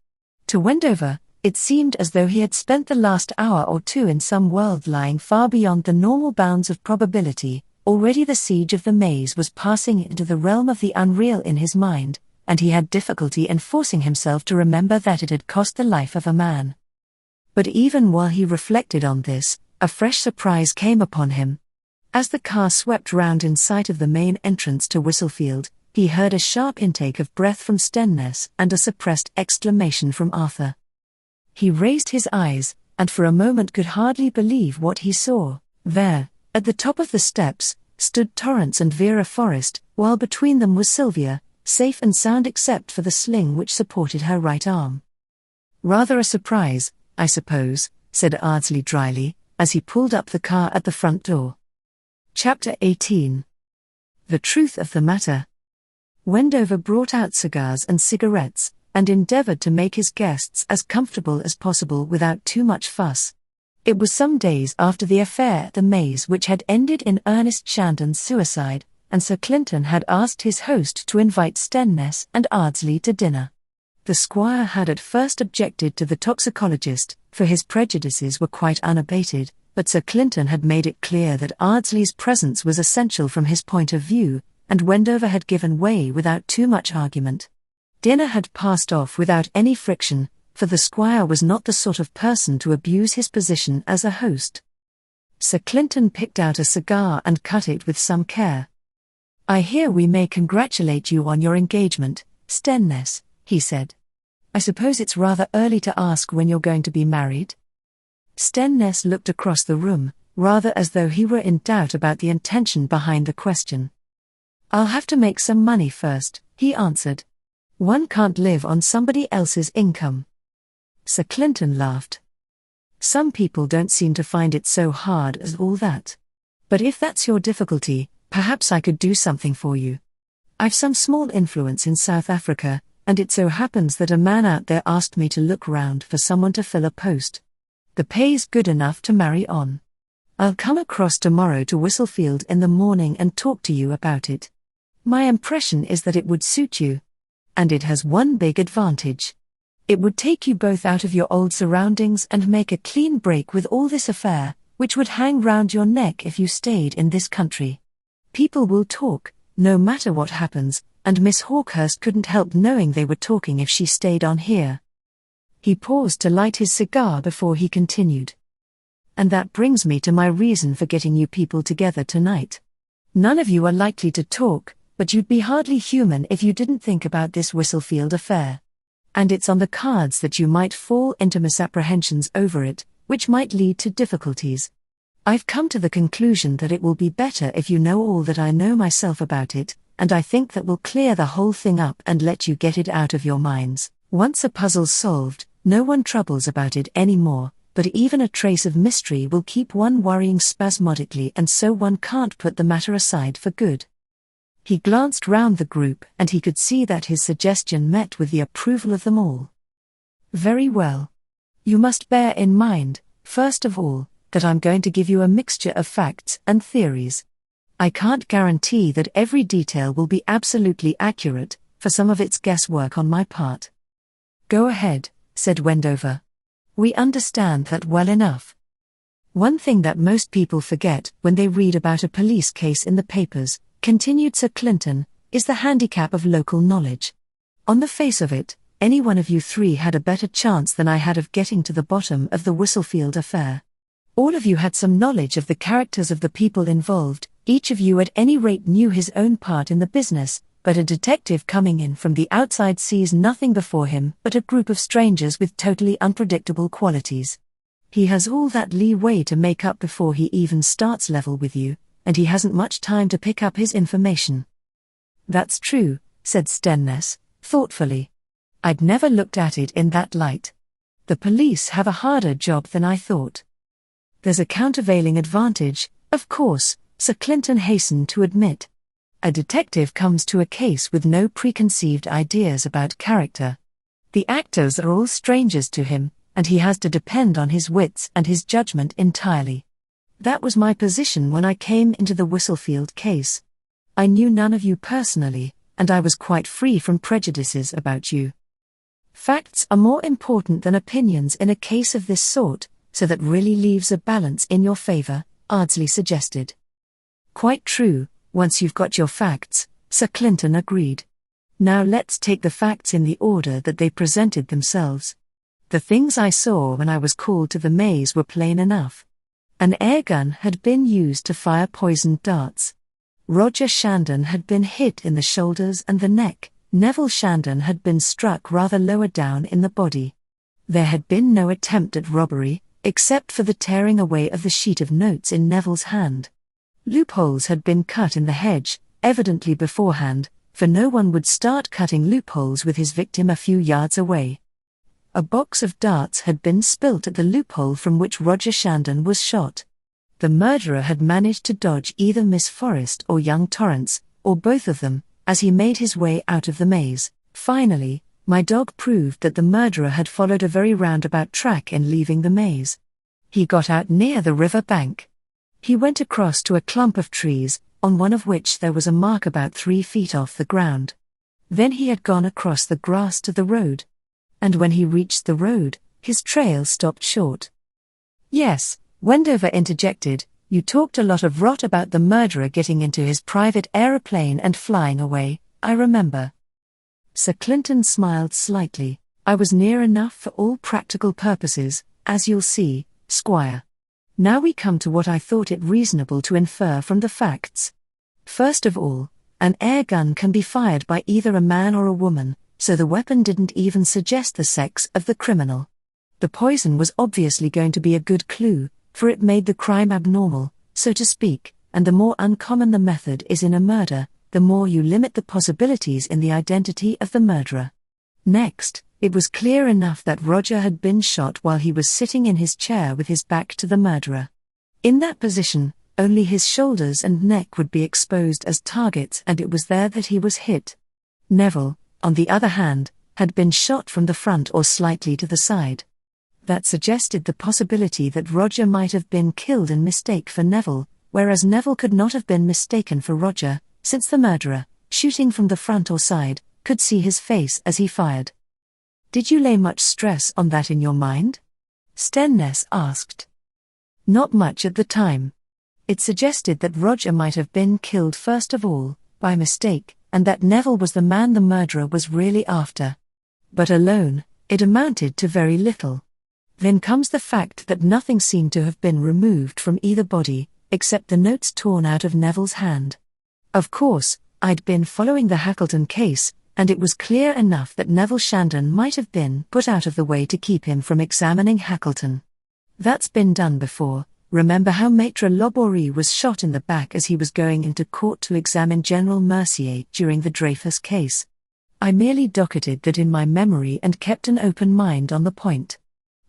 To Wendover, it seemed as though he had spent the last hour or two in some world lying far beyond the normal bounds of probability. Already the siege of the maze was passing into the realm of the unreal in his mind, and he had difficulty in forcing himself to remember that it had cost the life of a man. But even while he reflected on this, a fresh surprise came upon him. As the car swept round in sight of the main entrance to Whistlefield, he heard a sharp intake of breath from Stenness and a suppressed exclamation from Arthur. He raised his eyes, and for a moment could hardly believe what he saw. There, at the top of the steps, stood Torrance and Vera Forrest, while between them was Sylvia, safe and sound except for the sling which supported her right arm. "Rather a surprise, I suppose," said Ardsley dryly, as he pulled up the car at the front door. Chapter 18. The truth of the matter. Wendover brought out cigars and cigarettes, and endeavored to make his guests as comfortable as possible without too much fuss. It was some days after the affair at the maze which had ended in Ernest Shandon's suicide, and Sir Clinton had asked his host to invite Stenness and Ardsley to dinner. The squire had at first objected to the toxicologist, for his prejudices were quite unabated, but Sir Clinton had made it clear that Ardsley's presence was essential from his point of view, and Wendover had given way without too much argument. Dinner had passed off without any friction, for the squire was not the sort of person to abuse his position as a host. Sir Clinton picked out a cigar and cut it with some care. "I hear we may congratulate you on your engagement, Stenness," he said. I suppose it's rather early to ask when you're going to be married? Stennes looked across the room, rather as though he were in doubt about the intention behind the question. I'll have to make some money first, he answered. One can't live on somebody else's income. Sir Clinton laughed. Some people don't seem to find it so hard as all that. But if that's your difficulty, perhaps I could do something for you. I've some small influence in South Africa, and it so happens that a man out there asked me to look round for someone to fill a post. The pay's good enough to marry on. I'll come across tomorrow to Whistlefield in the morning and talk to you about it. My impression is that it would suit you. And it has one big advantage. It would take you both out of your old surroundings and make a clean break with all this affair, which would hang round your neck if you stayed in this country. People will talk, no matter what happens, and Miss Hawkhurst couldn't help knowing they were talking if she stayed on here. He paused to light his cigar before he continued. And that brings me to my reason for getting you people together tonight. None of you are likely to talk, but you'd be hardly human if you didn't think about this Whistlefield affair. And it's on the cards that you might fall into misapprehensions over it, which might lead to difficulties. I've come to the conclusion that it will be better if you know all that I know myself about it, and I think that will clear the whole thing up and let you get it out of your minds. Once a puzzle's solved, no one troubles about it anymore, but even a trace of mystery will keep one worrying spasmodically, and so one can't put the matter aside for good. He glanced round the group and he could see that his suggestion met with the approval of them all. Very well. You must bear in mind, first of all, that I'm going to give you a mixture of facts and theories. I can't guarantee that every detail will be absolutely accurate, for some of it's guesswork on my part. Go ahead, said Wendover. We understand that well enough. One thing that most people forget when they read about a police case in the papers, continued Sir Clinton, is the handicap of local knowledge. On the face of it, any one of you three had a better chance than I had of getting to the bottom of the Whistlefield affair. All of you had some knowledge of the characters of the people involved, each of you at any rate knew his own part in the business, but a detective coming in from the outside sees nothing before him but a group of strangers with totally unpredictable qualities. He has all that leeway to make up before he even starts level with you, and he hasn't much time to pick up his information. That's true, said Stennes, thoughtfully. I'd never looked at it in that light. The police have a harder job than I thought. There's a countervailing advantage, of course, Sir Clinton hastened to admit. A detective comes to a case with no preconceived ideas about character. The actors are all strangers to him, and he has to depend on his wits and his judgment entirely. That was my position when I came into the Whistlefield case. I knew none of you personally, and I was quite free from prejudices about you. Facts are more important than opinions in a case of this sort, so that really leaves a balance in your favor, Ardsley suggested. Quite true, once you've got your facts, Sir Clinton agreed. Now let's take the facts in the order that they presented themselves. The things I saw when I was called to the maze were plain enough. An airgun had been used to fire poisoned darts. Roger Shandon had been hit in the shoulders and the neck. Neville Shandon had been struck rather lower down in the body. There had been no attempt at robbery, except for the tearing away of the sheet of notes in Neville's hand. Loopholes had been cut in the hedge, evidently beforehand, for no one would start cutting loopholes with his victim a few yards away. A box of darts had been spilt at the loophole from which Roger Shandon was shot. The murderer had managed to dodge either Miss Forrest or young Torrance, or both of them, as he made his way out of the maze. Finally, my dog proved that the murderer had followed a very roundabout track in leaving the maze. He got out near the river bank. He went across to a clump of trees, on one of which there was a mark about 3 feet off the ground. Then he had gone across the grass to the road. And when he reached the road, his trail stopped short. Yes, Wendover interjected, you talked a lot of rot about the murderer getting into his private aeroplane and flying away, I remember. Sir Clinton smiled slightly. I was near enough for all practical purposes, as you'll see, Squire. Now we come to what I thought it reasonable to infer from the facts. First of all, an air gun can be fired by either a man or a woman, so the weapon didn't even suggest the sex of the criminal. The poison was obviously going to be a good clue, for it made the crime abnormal, so to speak, and the more uncommon the method is in a murder, the more you limit the possibilities in the identity of the murderer. Next, it was clear enough that Roger had been shot while he was sitting in his chair with his back to the murderer. In that position, only his shoulders and neck would be exposed as targets, and it was there that he was hit. Neville, on the other hand, had been shot from the front or slightly to the side. That suggested the possibility that Roger might have been killed in mistake for Neville, whereas Neville could not have been mistaken for Roger, since the murderer, shooting from the front or side, could see his face as he fired. "Did you lay much stress on that in your mind?" Shandon asked. "Not much at the time. It suggested that Roger might have been killed first of all, by mistake, and that Neville was the man the murderer was really after. But alone, it amounted to very little. Then comes the fact that nothing seemed to have been removed from either body, except the notes torn out of Neville's hand. Of course, I'd been following the Hackleton case, and it was clear enough that Neville Shandon might have been put out of the way to keep him from examining Hackleton. That's been done before. Remember how Maitre Laborie was shot in the back as he was going into court to examine General Mercier during the Dreyfus case? I merely docketed that in my memory and kept an open mind on the point.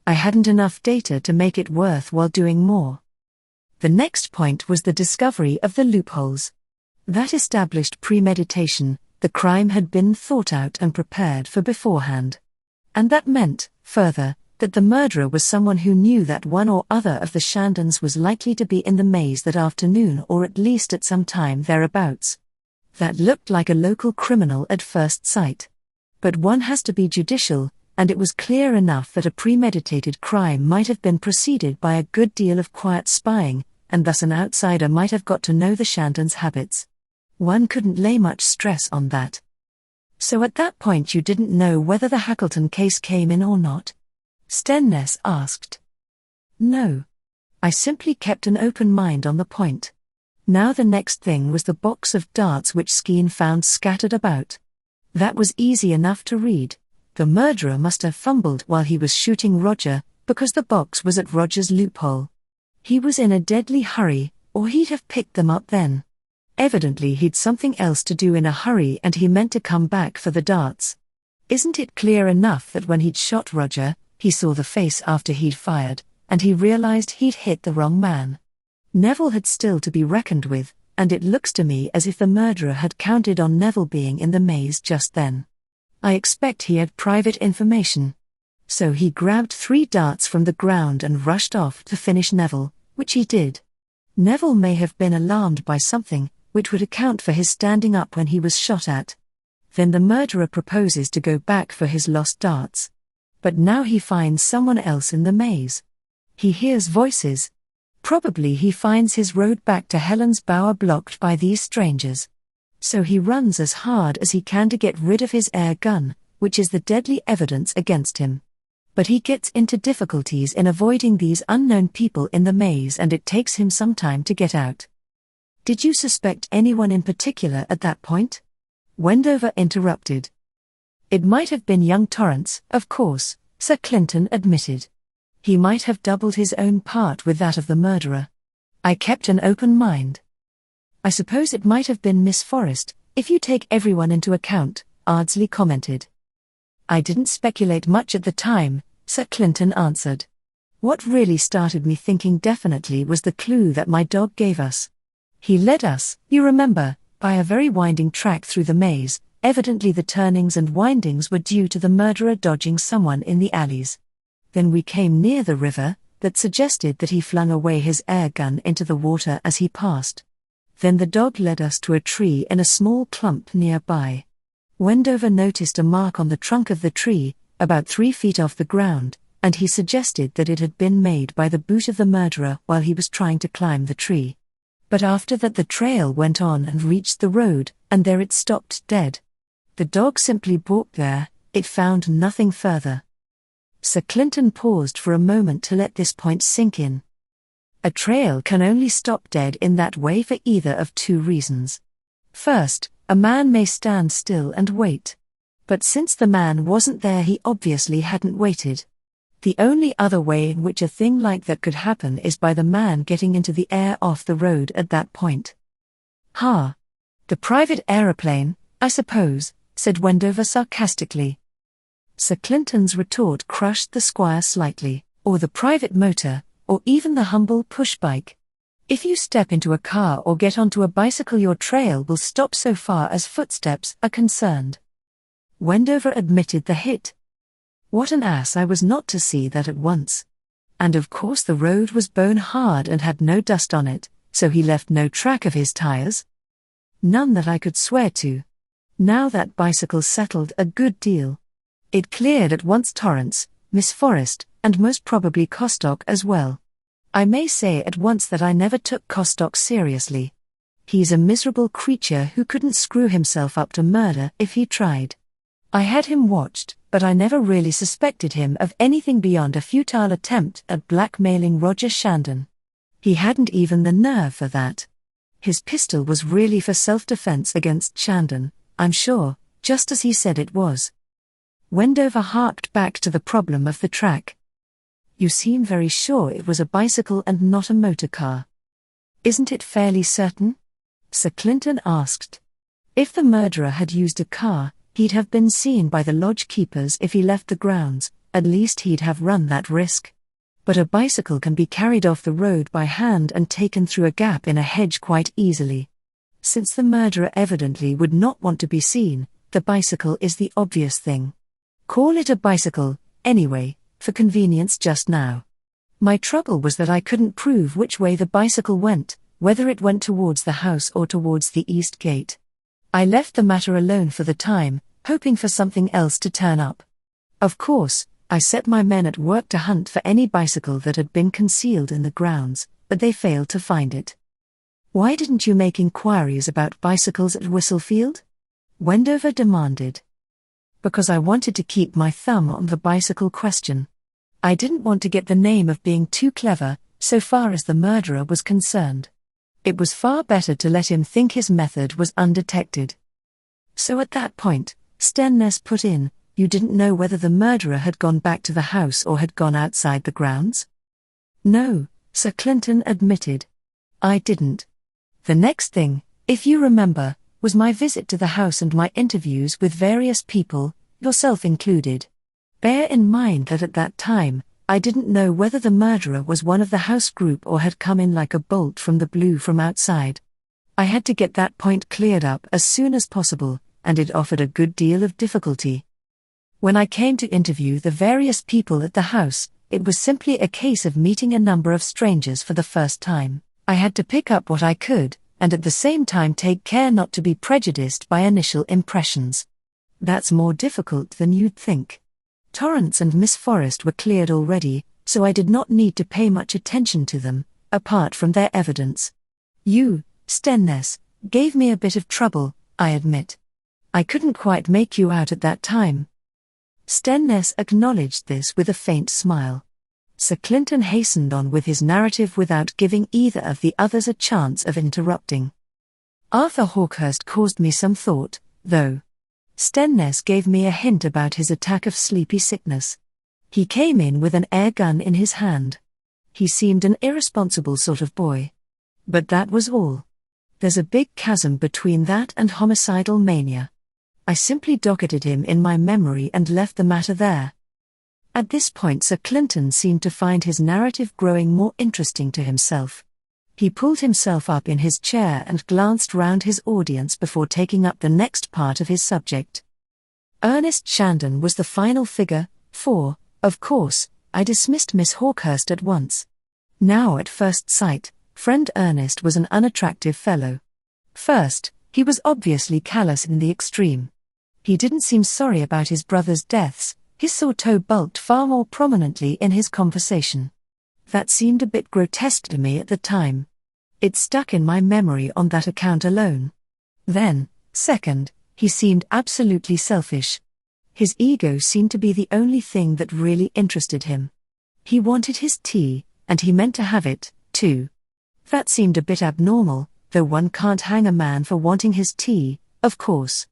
I hadn't enough data to make it worthwhile doing more. The next point was the discovery of the loopholes. That established premeditation. The crime had been thought out and prepared for beforehand. And that meant, further, that the murderer was someone who knew that one or other of the Shandons was likely to be in the maze that afternoon, or at least at some time thereabouts. That looked like a local criminal at first sight. But one has to be judicial, and it was clear enough that a premeditated crime might have been preceded by a good deal of quiet spying, and thus an outsider might have got to know the Shandons' habits. One couldn't lay much stress on that. "So at that point you didn't know whether the Hackleton case came in or not?" Shandon asked. "No. I simply kept an open mind on the point. Now the next thing was the box of darts which Skene found scattered about. That was easy enough to read. The murderer must have fumbled while he was shooting Roger, because the box was at Roger's loophole. He was in a deadly hurry, or he'd have picked them up then. Evidently he'd something else to do in a hurry, and he meant to come back for the darts. Isn't it clear enough that when he'd shot Roger, he saw the face after he'd fired, and he realized he'd hit the wrong man? Neville had still to be reckoned with, and it looks to me as if the murderer had counted on Neville being in the maze just then. I expect he had private information. So he grabbed 3 darts from the ground and rushed off to finish Neville, which he did. Neville may have been alarmed by something, which would account for his standing up when he was shot at. Then the murderer proposes to go back for his lost darts. But now he finds someone else in the maze. He hears voices. Probably he finds his road back to Helen's Bower blocked by these strangers. So he runs as hard as he can to get rid of his air gun, which is the deadly evidence against him. But he gets into difficulties in avoiding these unknown people in the maze, and it takes him some time to get out. "Did you suspect anyone in particular at that point?" Wendover interrupted. "It might have been young Torrance, of course," Sir Clinton admitted. "He might have doubled his own part with that of the murderer. I kept an open mind. I suppose it might have been Miss Forrest, if you take everyone into account," Ardsley commented. "I didn't speculate much at the time," Sir Clinton answered. "What really started me thinking definitely was the clue that my dog gave us. He led us, you remember, by a very winding track through the maze. Evidently the turnings and windings were due to the murderer dodging someone in the alleys. Then we came near the river, that suggested that he flung away his air gun into the water as he passed. Then the dog led us to a tree in a small clump nearby. Wendover noticed a mark on the trunk of the tree, about 3 feet off the ground, and he suggested that it had been made by the boot of the murderer while he was trying to climb the tree. But after that the trail went on and reached the road, and there it stopped dead. The dog simply walked there, it found nothing further." Sir Clinton paused for a moment to let this point sink in. "A trail can only stop dead in that way for either of 2 reasons. First, a man may stand still and wait. But since the man wasn't there, he obviously hadn't waited. The only other way in which a thing like that could happen is by the man getting into the air off the road at that point. "Ha! The private aeroplane, I suppose," said Wendover sarcastically. Sir Clinton's retort crushed the squire slightly. "Or the private motor, or even the humble push-bike. If you step into a car or get onto a bicycle, your trail will stop so far as footsteps are concerned." Wendover admitted the hit. What an ass I was not to see that at once. And of course the road was bone hard and had no dust on it, so he left no track of his tires. None that I could swear to. Now that bicycle settled a good deal. It cleared at once Torrance, Miss Forrest, and most probably Costock as well. I may say at once that I never took Costock seriously. He's a miserable creature who couldn't screw himself up to murder if he tried. I had him watched, but I never really suspected him of anything beyond a futile attempt at blackmailing Roger Shandon. He hadn't even the nerve for that. His pistol was really for self-defense against Shandon, I'm sure, just as he said it was. Wendover harked back to the problem of the track. "You seem very sure it was a bicycle and not a motor car. Isn't it fairly certain?" Sir Clinton asked. "If the murderer had used a car, he'd have been seen by the lodge keepers if he left the grounds, at least he'd have run that risk. But a bicycle can be carried off the road by hand and taken through a gap in a hedge quite easily. Since the murderer evidently would not want to be seen, the bicycle is the obvious thing. Call it a bicycle, anyway, for convenience just now. My trouble was that I couldn't prove which way the bicycle went, whether it went towards the house or towards the east gate. I left the matter alone for the time, hoping for something else to turn up. Of course, I set my men at work to hunt for any bicycle that had been concealed in the grounds, but they failed to find it." "Why didn't you make inquiries about bicycles at Whistlefield?" Wendover demanded. "Because I wanted to keep my thumb on the bicycle question. I didn't want to get the name of being too clever, so far as the murderer was concerned. It was far better to let him think his method was undetected." "So at that point," Stenness put in, "you didn't know whether the murderer had gone back to the house or had gone outside the grounds?" "No," Sir Clinton admitted. "I didn't. The next thing, if you remember, was my visit to the house and my interviews with various people, yourself included. Bear in mind that at that time, I didn't know whether the murderer was one of the house group or had come in like a bolt from the blue from outside. I had to get that point cleared up as soon as possible, and it offered a good deal of difficulty. When I came to interview the various people at the house, it was simply a case of meeting a number of strangers for the first time. I had to pick up what I could, and at the same time take care not to be prejudiced by initial impressions. That's more difficult than you'd think. Torrance and Miss Forrest were cleared already, so I did not need to pay much attention to them, apart from their evidence. You, Stenness, gave me a bit of trouble, I admit. I couldn't quite make you out at that time." Stenness acknowledged this with a faint smile. Sir Clinton hastened on with his narrative without giving either of the others a chance of interrupting. "Arthur Hawkhurst caused me some thought, though. Stenness gave me a hint about his attack of sleepy sickness. He came in with an air gun in his hand. He seemed an irresponsible sort of boy. But that was all. There's a big chasm between that and homicidal mania. I simply docketed him in my memory and left the matter there." At this point Sir Clinton seemed to find his narrative growing more interesting to himself. He pulled himself up in his chair and glanced round his audience before taking up the next part of his subject. "Ernest Shandon was the final figure, for, of course, I dismissed Miss Hawkhurst at once. Now at first sight, friend Ernest was an unattractive fellow. First, he was obviously callous in the extreme. He didn't seem sorry about his brother's deaths. His sore toe bulked far more prominently in his conversation. That seemed a bit grotesque to me at the time. It stuck in my memory on that account alone. Then, second, he seemed absolutely selfish. His ego seemed to be the only thing that really interested him. He wanted his tea, and he meant to have it, too. That seemed a bit abnormal, though one can't hang a man for wanting his tea, of course.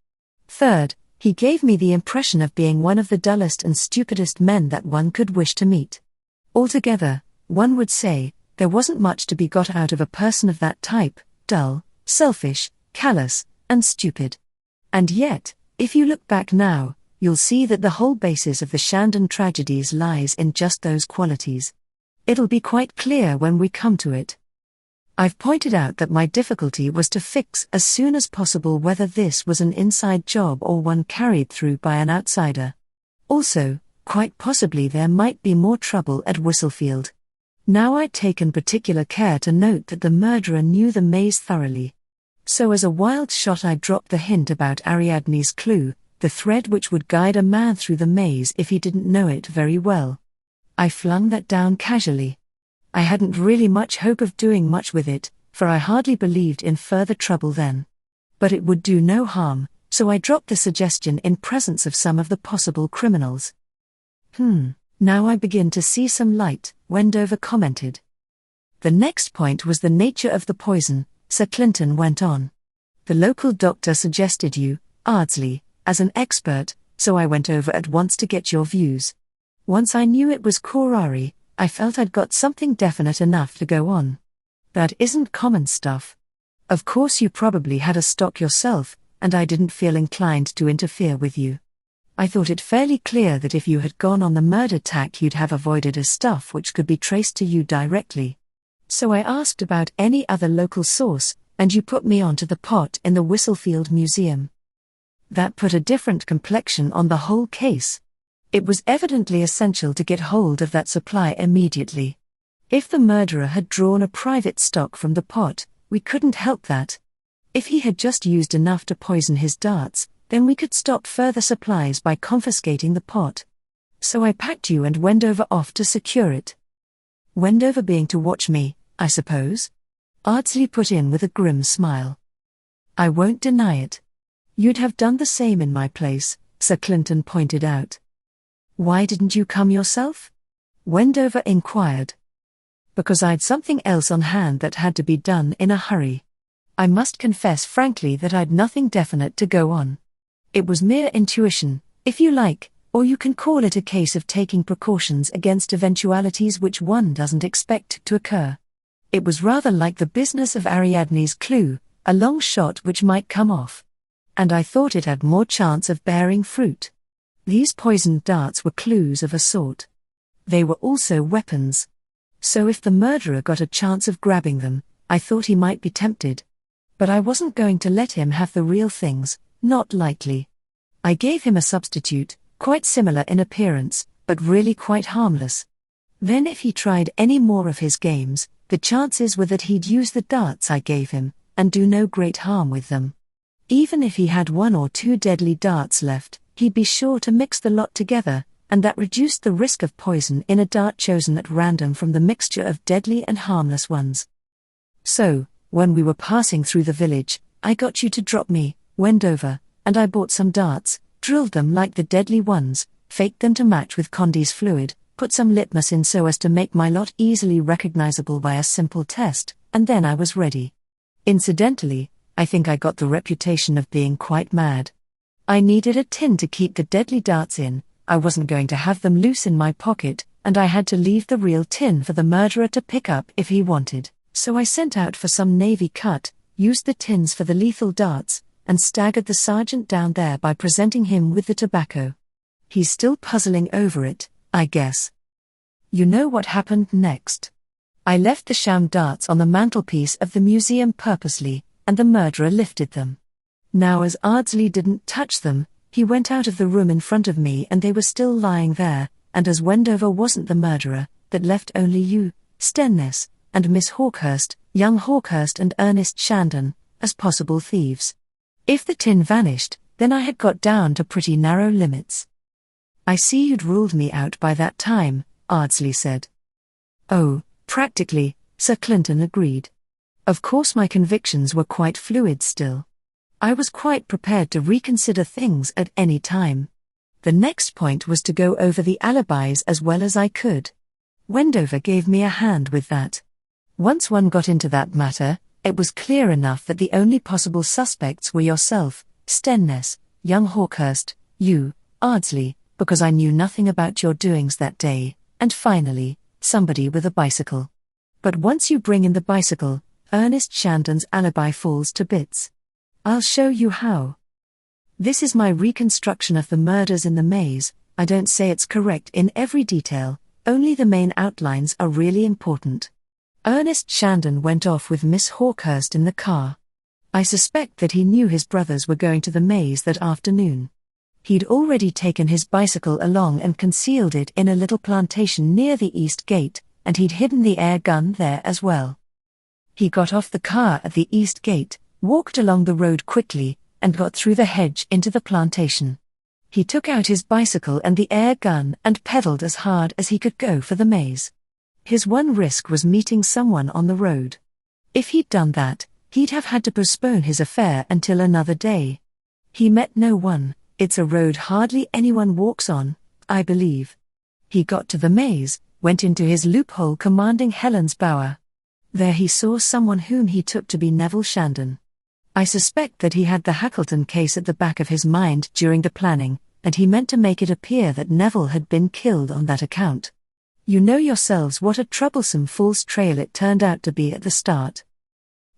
Third, He gave me the impression of being one of the dullest and stupidest men that one could wish to meet. Altogether, one would say, there wasn't much to be got out of a person of that type: dull, selfish, callous, and stupid. And yet, if you look back now, you'll see that the whole basis of the Shandon tragedies lies in just those qualities. It'll be quite clear when we come to it. I've pointed out that my difficulty was to fix as soon as possible whether this was an inside job or one carried through by an outsider. Also, quite possibly there might be more trouble at Whistlefield. Now I'd taken particular care to note that the murderer knew the maze thoroughly. So as a wild shot I dropped the hint about Ariadne's clue, the thread which would guide a man through the maze if he didn't know it very well. I flung that down casually. I hadn't really much hope of doing much with it, for I hardly believed in further trouble then. But it would do no harm, so I dropped the suggestion in presence of some of the possible criminals. Now I begin to see some light, Wendover commented. The next point was the nature of the poison, Sir Clinton went on. The local doctor suggested you, Ardsley, as an expert, so I went over at once to get your views. Once I knew it was curare, I felt I'd got something definite enough to go on. That isn't common stuff. Of course you probably had a stock yourself, and I didn't feel inclined to interfere with you. I thought it fairly clear that if you had gone on the murder tack you'd have avoided a stuff which could be traced to you directly. So I asked about any other local source, and you put me onto the pot in the Whistlefield Museum. That put a different complexion on the whole case. It was evidently essential to get hold of that supply immediately. If the murderer had drawn a private stock from the pot, we couldn't help that. If he had just used enough to poison his darts, then we could stop further supplies by confiscating the pot. So I packed you and Wendover off to secure it. Wendover being to watch me, I suppose? Ardsley put in with a grim smile. I won't deny it. You'd have done the same in my place, Sir Clinton pointed out. Why didn't you come yourself? Wendover inquired. Because I'd something else on hand that had to be done in a hurry. I must confess frankly that I'd nothing definite to go on. It was mere intuition, if you like, or you can call it a case of taking precautions against eventualities which one doesn't expect to occur. It was rather like the business of Ariadne's clue, a long shot which might come off. And I thought it had more chance of bearing fruit. These poisoned darts were clues of a sort. They were also weapons. So if the murderer got a chance of grabbing them, I thought he might be tempted. But I wasn't going to let him have the real things, not likely. I gave him a substitute, quite similar in appearance, but really quite harmless. Then if he tried any more of his games, the chances were that he'd use the darts I gave him, and do no great harm with them. Even if he had 1 or 2 deadly darts left, he'd be sure to mix the lot together, and that reduced the risk of poison in a dart chosen at random from the mixture of deadly and harmless ones. So, when we were passing through the village, I got you to drop me, Wendover, and I bought some darts, drilled them like the deadly ones, faked them to match with Condy's fluid, put some litmus in so as to make my lot easily recognizable by a simple test, and then I was ready. Incidentally, I think I got the reputation of being quite mad. I needed a tin to keep the deadly darts in, I wasn't going to have them loose in my pocket, and I had to leave the real tin for the murderer to pick up if he wanted, so I sent out for some navy cut, used the tins for the lethal darts, and staggered the sergeant down there by presenting him with the tobacco. He's still puzzling over it, I guess. You know what happened next. I left the sham darts on the mantelpiece of the museum purposely, and the murderer lifted them. Now as Ardsley didn't touch them, he went out of the room in front of me and they were still lying there, and as Wendover wasn't the murderer, that left only you, Stenness, and Miss Hawkhurst, young Hawkhurst and Ernest Shandon, as possible thieves. If the tin vanished, then I had got down to pretty narrow limits. I see you'd ruled me out by that time, Ardsley said. Oh, practically, Sir Clinton agreed. Of course my convictions were quite fluid still. I was quite prepared to reconsider things at any time. The next point was to go over the alibis as well as I could. Wendover gave me a hand with that. Once one got into that matter, it was clear enough that the only possible suspects were yourself, Stenness, young Hawkhurst, you, Ardsley, because I knew nothing about your doings that day, and finally, somebody with a bicycle. But once you bring in the bicycle, Ernest Shandon's alibi falls to bits. I'll show you how. This is my reconstruction of the murders in the maze. I don't say it's correct in every detail, only the main outlines are really important. Ernest Shandon went off with Miss Hawkhurst in the car. I suspect that he knew his brothers were going to the maze that afternoon. He'd already taken his bicycle along and concealed it in a little plantation near the east gate, and he'd hidden the air gun there as well. He got off the car at the east gate, walked along the road quickly, and got through the hedge into the plantation. He took out his bicycle and the air gun and pedaled as hard as he could go for the maze. His one risk was meeting someone on the road. If he'd done that, he'd have had to postpone his affair until another day. He met no one. It's a road hardly anyone walks on, I believe. He got to the maze, went into his loophole commanding Helen's bower. There he saw someone whom he took to be Neville Shandon. I suspect that he had the Hackleton case at the back of his mind during the planning, and he meant to make it appear that Neville had been killed on that account. You know yourselves what a troublesome false trail it turned out to be at the start.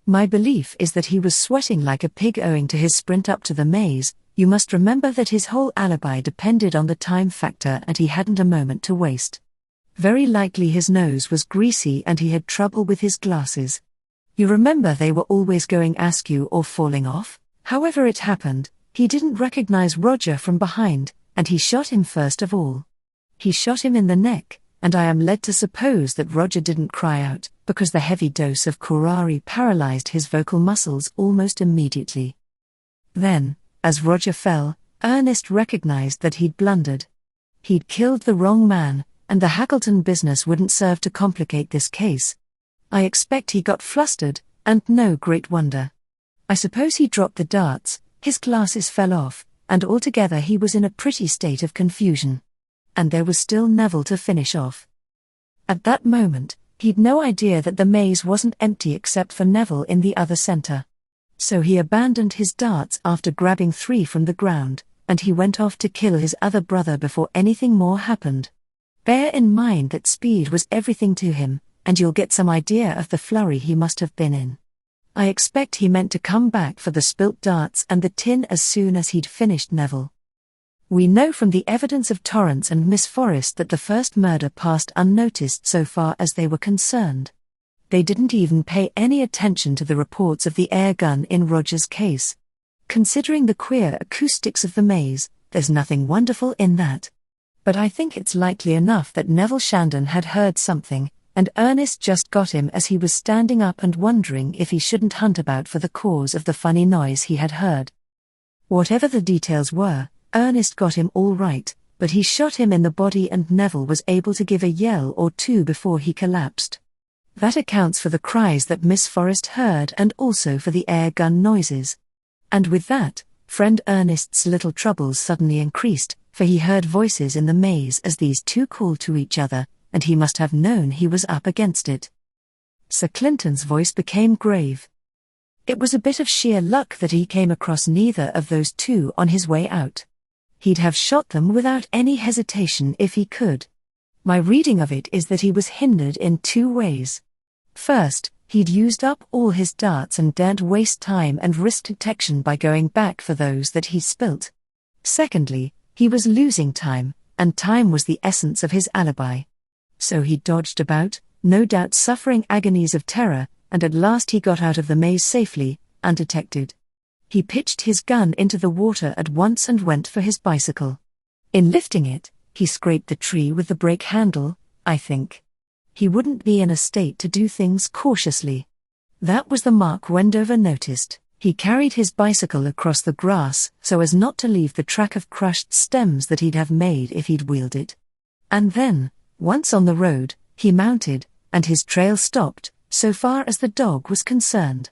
My belief is that he was sweating like a pig owing to his sprint up to the maze. You must remember that his whole alibi depended on the time factor and he hadn't a moment to waste. Very likely his nose was greasy and he had trouble with his glasses. You remember they were always going askew or falling off? However it happened, he didn't recognize Roger from behind, and he shot him first of all. He shot him in the neck, and I am led to suppose that Roger didn't cry out, because the heavy dose of curare paralyzed his vocal muscles almost immediately. Then, as Roger fell, Ernest recognized that he'd blundered. He'd killed the wrong man, and the Hackleton business wouldn't serve to complicate this case. I expect he got flustered, and no great wonder. I suppose he dropped the darts, his glasses fell off, and altogether he was in a pretty state of confusion. And there was still Neville to finish off. At that moment, he'd no idea that the maze wasn't empty except for Neville in the other center. So he abandoned his darts after grabbing 3 from the ground, and he went off to kill his other brother before anything more happened. Bear in mind that speed was everything to him, and you'll get some idea of the flurry he must have been in. I expect he meant to come back for the spilt darts and the tin as soon as he'd finished Neville. We know from the evidence of Torrance and Miss Forrest that the first murder passed unnoticed so far as they were concerned. They didn't even pay any attention to the reports of the air gun in Roger's case. Considering the queer acoustics of the maze, there's nothing wonderful in that. But I think it's likely enough that Neville Shandon had heard something, and Ernest just got him as he was standing up and wondering if he shouldn't hunt about for the cause of the funny noise he had heard. Whatever the details were, Ernest got him all right, but he shot him in the body and Neville was able to give a yell or two before he collapsed. That accounts for the cries that Miss Forrest heard and also for the air gun noises. And with that, friend Ernest's little troubles suddenly increased, for he heard voices in the maze as these two called to each other, and he must have known he was up against it. Sir Clinton's voice became grave. It was a bit of sheer luck that he came across neither of those two on his way out. He'd have shot them without any hesitation if he could. My reading of it is that he was hindered in 2 ways. First, he'd used up all his darts and daren't waste time and risk detection by going back for those that he spilt. Secondly, he was losing time, and time was the essence of his alibi. So he dodged about, no doubt suffering agonies of terror, and at last he got out of the maze safely, undetected. He pitched his gun into the water at once and went for his bicycle. In lifting it, he scraped the tree with the brake handle, I think. He wouldn't be in a state to do things cautiously. That was the mark Wendover noticed. He carried his bicycle across the grass so as not to leave the track of crushed stems that he'd have made if he'd wheeled it. And then, once on the road, he mounted, and his trail stopped, so far as the dog was concerned.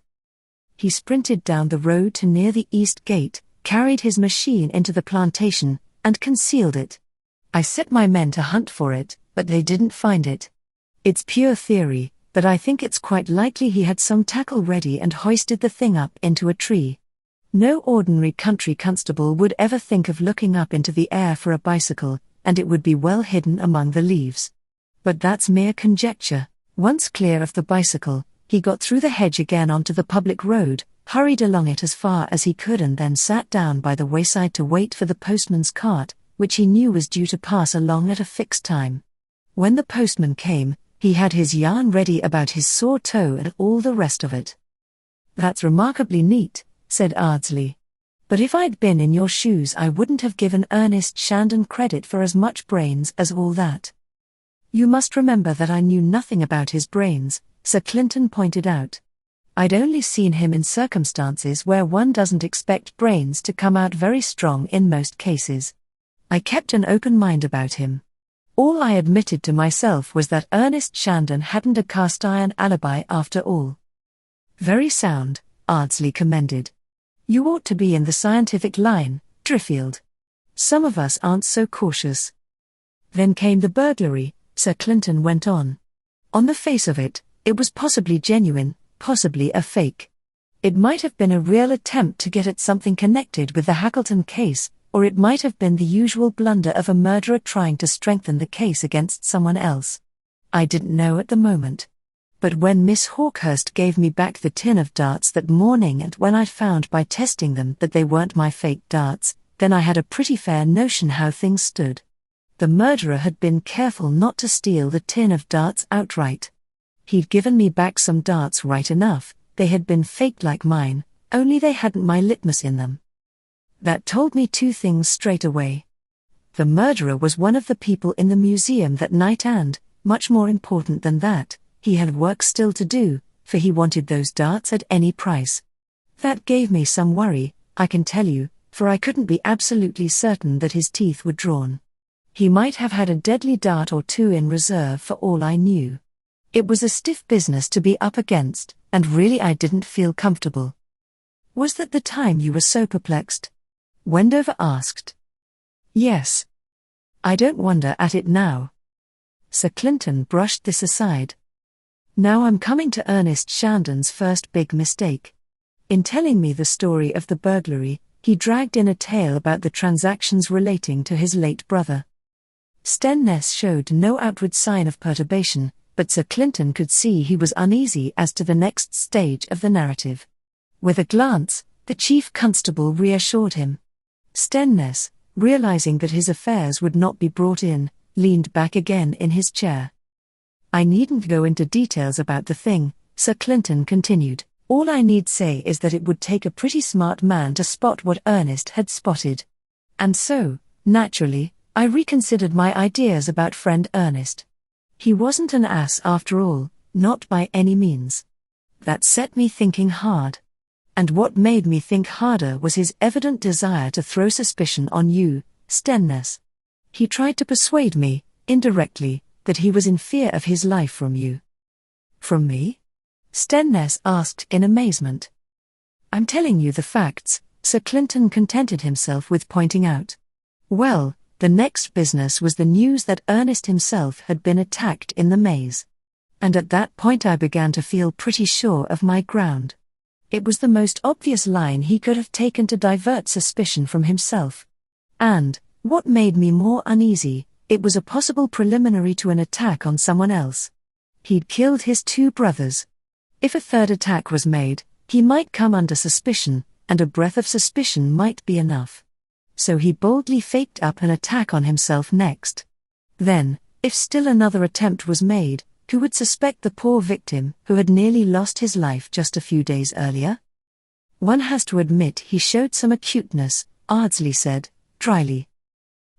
He sprinted down the road to near the east gate, carried his machine into the plantation, and concealed it. I set my men to hunt for it, but they didn't find it. It's pure theory, but I think it's quite likely he had some tackle ready and hoisted the thing up into a tree. No ordinary country constable would ever think of looking up into the air for a bicycle, and it would be well hidden among the leaves. But that's mere conjecture. Once clear of the bicycle, he got through the hedge again onto the public road, hurried along it as far as he could, and then sat down by the wayside to wait for the postman's cart, which he knew was due to pass along at a fixed time. When the postman came, he had his yarn ready about his sore toe and all the rest of it. "That's remarkably neat," said Ardsley. "But if I'd been in your shoes I wouldn't have given Ernest Shandon credit for as much brains as all that." "You must remember that I knew nothing about his brains," Sir Clinton pointed out. "I'd only seen him in circumstances where one doesn't expect brains to come out very strong in most cases. I kept an open mind about him. All I admitted to myself was that Ernest Shandon hadn't a cast-iron alibi after all." "Very sound," Ardsley commended. "You ought to be in the scientific line, Driffield. Some of us aren't so cautious." "Then came the burglary," Sir Clinton went on. "On the face of it, it was possibly genuine, possibly a fake. It might have been a real attempt to get at something connected with the Hackleton case, or it might have been the usual blunder of a murderer trying to strengthen the case against someone else. I didn't know at the moment. But when Miss Hawkhurst gave me back the tin of darts that morning, and when I'd found by testing them that they weren't my fake darts, then I had a pretty fair notion how things stood. The murderer had been careful not to steal the tin of darts outright. He'd given me back some darts right enough, they had been faked like mine, only they hadn't my litmus in them. That told me two things straight away. The murderer was one of the people in the museum that night, and, much more important than that, he had work still to do, for he wanted those darts at any price. That gave me some worry, I can tell you, for I couldn't be absolutely certain that his teeth were drawn. He might have had a deadly dart or two in reserve for all I knew. It was a stiff business to be up against, and really I didn't feel comfortable." "Was that the time you were so perplexed?" Wendover asked. "Yes. I don't wonder at it now." Sir Clinton brushed this aside. "Now I'm coming to Ernest Shandon's first big mistake. In telling me the story of the burglary, he dragged in a tale about the transactions relating to his late brother." Stenness showed no outward sign of perturbation, but Sir Clinton could see he was uneasy as to the next stage of the narrative. With a glance, the chief constable reassured him. Stenness, realizing that his affairs would not be brought in, leaned back again in his chair. "I needn't go into details about the thing," Sir Clinton continued. "All I need say is that it would take a pretty smart man to spot what Ernest had spotted. And so, naturally, I reconsidered my ideas about friend Ernest. He wasn't an ass after all, not by any means. That set me thinking hard. And what made me think harder was his evident desire to throw suspicion on you, Stenness. He tried to persuade me, indirectly, that he was in fear of his life from you." "From me?" Stenness asked in amazement. "I'm telling you the facts," Sir Clinton contented himself with pointing out. "Well, the next business was the news that Ernest himself had been attacked in the maze. And at that point I began to feel pretty sure of my ground. It was the most obvious line he could have taken to divert suspicion from himself. And, what made me more uneasy, it was a possible preliminary to an attack on someone else. He'd killed his two brothers. If a third attack was made, he might come under suspicion, and a breath of suspicion might be enough. So he boldly faked up an attack on himself next. Then, if still another attempt was made, who would suspect the poor victim who had nearly lost his life just a few days earlier? One has to admit he showed some acuteness, Ardsley said, dryly.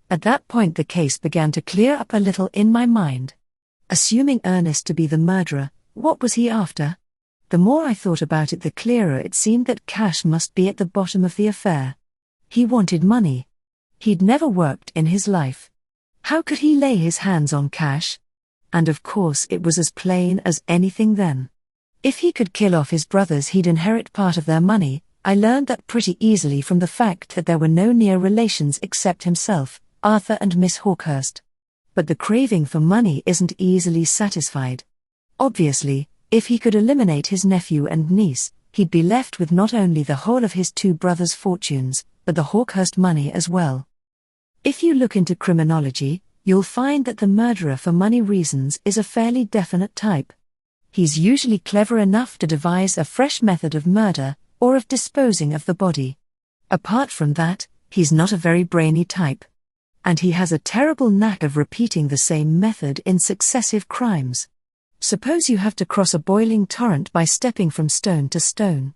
At that point the case began to clear up a little in my mind. Assuming Ernest to be the murderer, what was he after? The more I thought about it, the clearer it seemed that cash must be at the bottom of the affair. He wanted money. He'd never worked in his life. How could he lay his hands on cash? And of course it was as plain as anything then. If he could kill off his brothers, he'd inherit part of their money. I learned that pretty easily from the fact that there were no near relations except himself, Arthur and Miss Hawkhurst. But the craving for money isn't easily satisfied. Obviously, if he could eliminate his nephew and niece, he'd be left with not only the whole of his two brothers' fortunes, but the Hawkhurst money as well. If you look into criminology, you'll find that the murderer for money reasons is a fairly definite type. He's usually clever enough to devise a fresh method of murder, or of disposing of the body. Apart from that, he's not a very brainy type. And he has a terrible knack of repeating the same method in successive crimes. Suppose you have to cross a boiling torrent by stepping from stone to stone.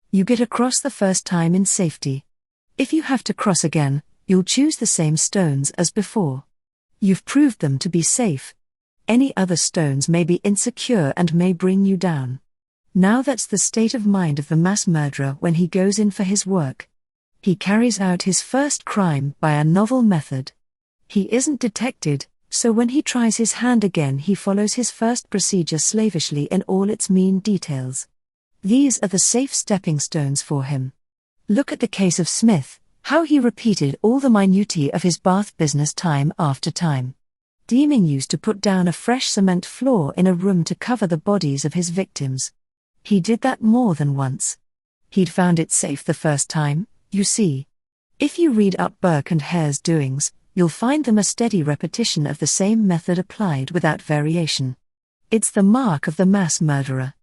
You get across the first time in safety. If you have to cross again, you'll choose the same stones as before. You've proved them to be safe. Any other stones may be insecure and may bring you down. Now that's the state of mind of the mass murderer when he goes in for his work. He carries out his first crime by a novel method. He isn't detected, so when he tries his hand again he follows his first procedure slavishly in all its mean details. These are the safe stepping stones for him. Look at the case of Smith, how he repeated all the minutiae of his bath business time after time. Deeming used to put down a fresh cement floor in a room to cover the bodies of his victims. He did that more than once. He'd found it safe the first time, you see. If you read up Burke and Hare's doings, you'll find them a steady repetition of the same method applied without variation. It's the mark of the mass murderer.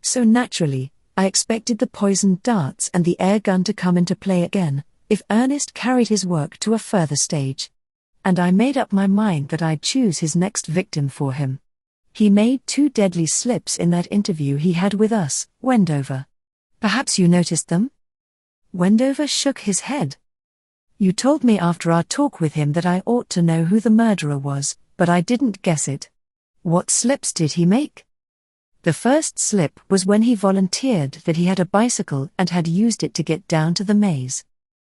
So naturally, I expected the poisoned darts and the air gun to come into play again, if Ernest carried his work to a further stage. And I made up my mind that I'd choose his next victim for him. He made 2 deadly slips in that interview he had with us, Wendover. Perhaps you noticed them? Wendover shook his head. You told me after our talk with him that I ought to know who the murderer was, but I didn't guess it. What slips did he make? The first slip was when he volunteered that he had a bicycle and had used it to get down to the maze.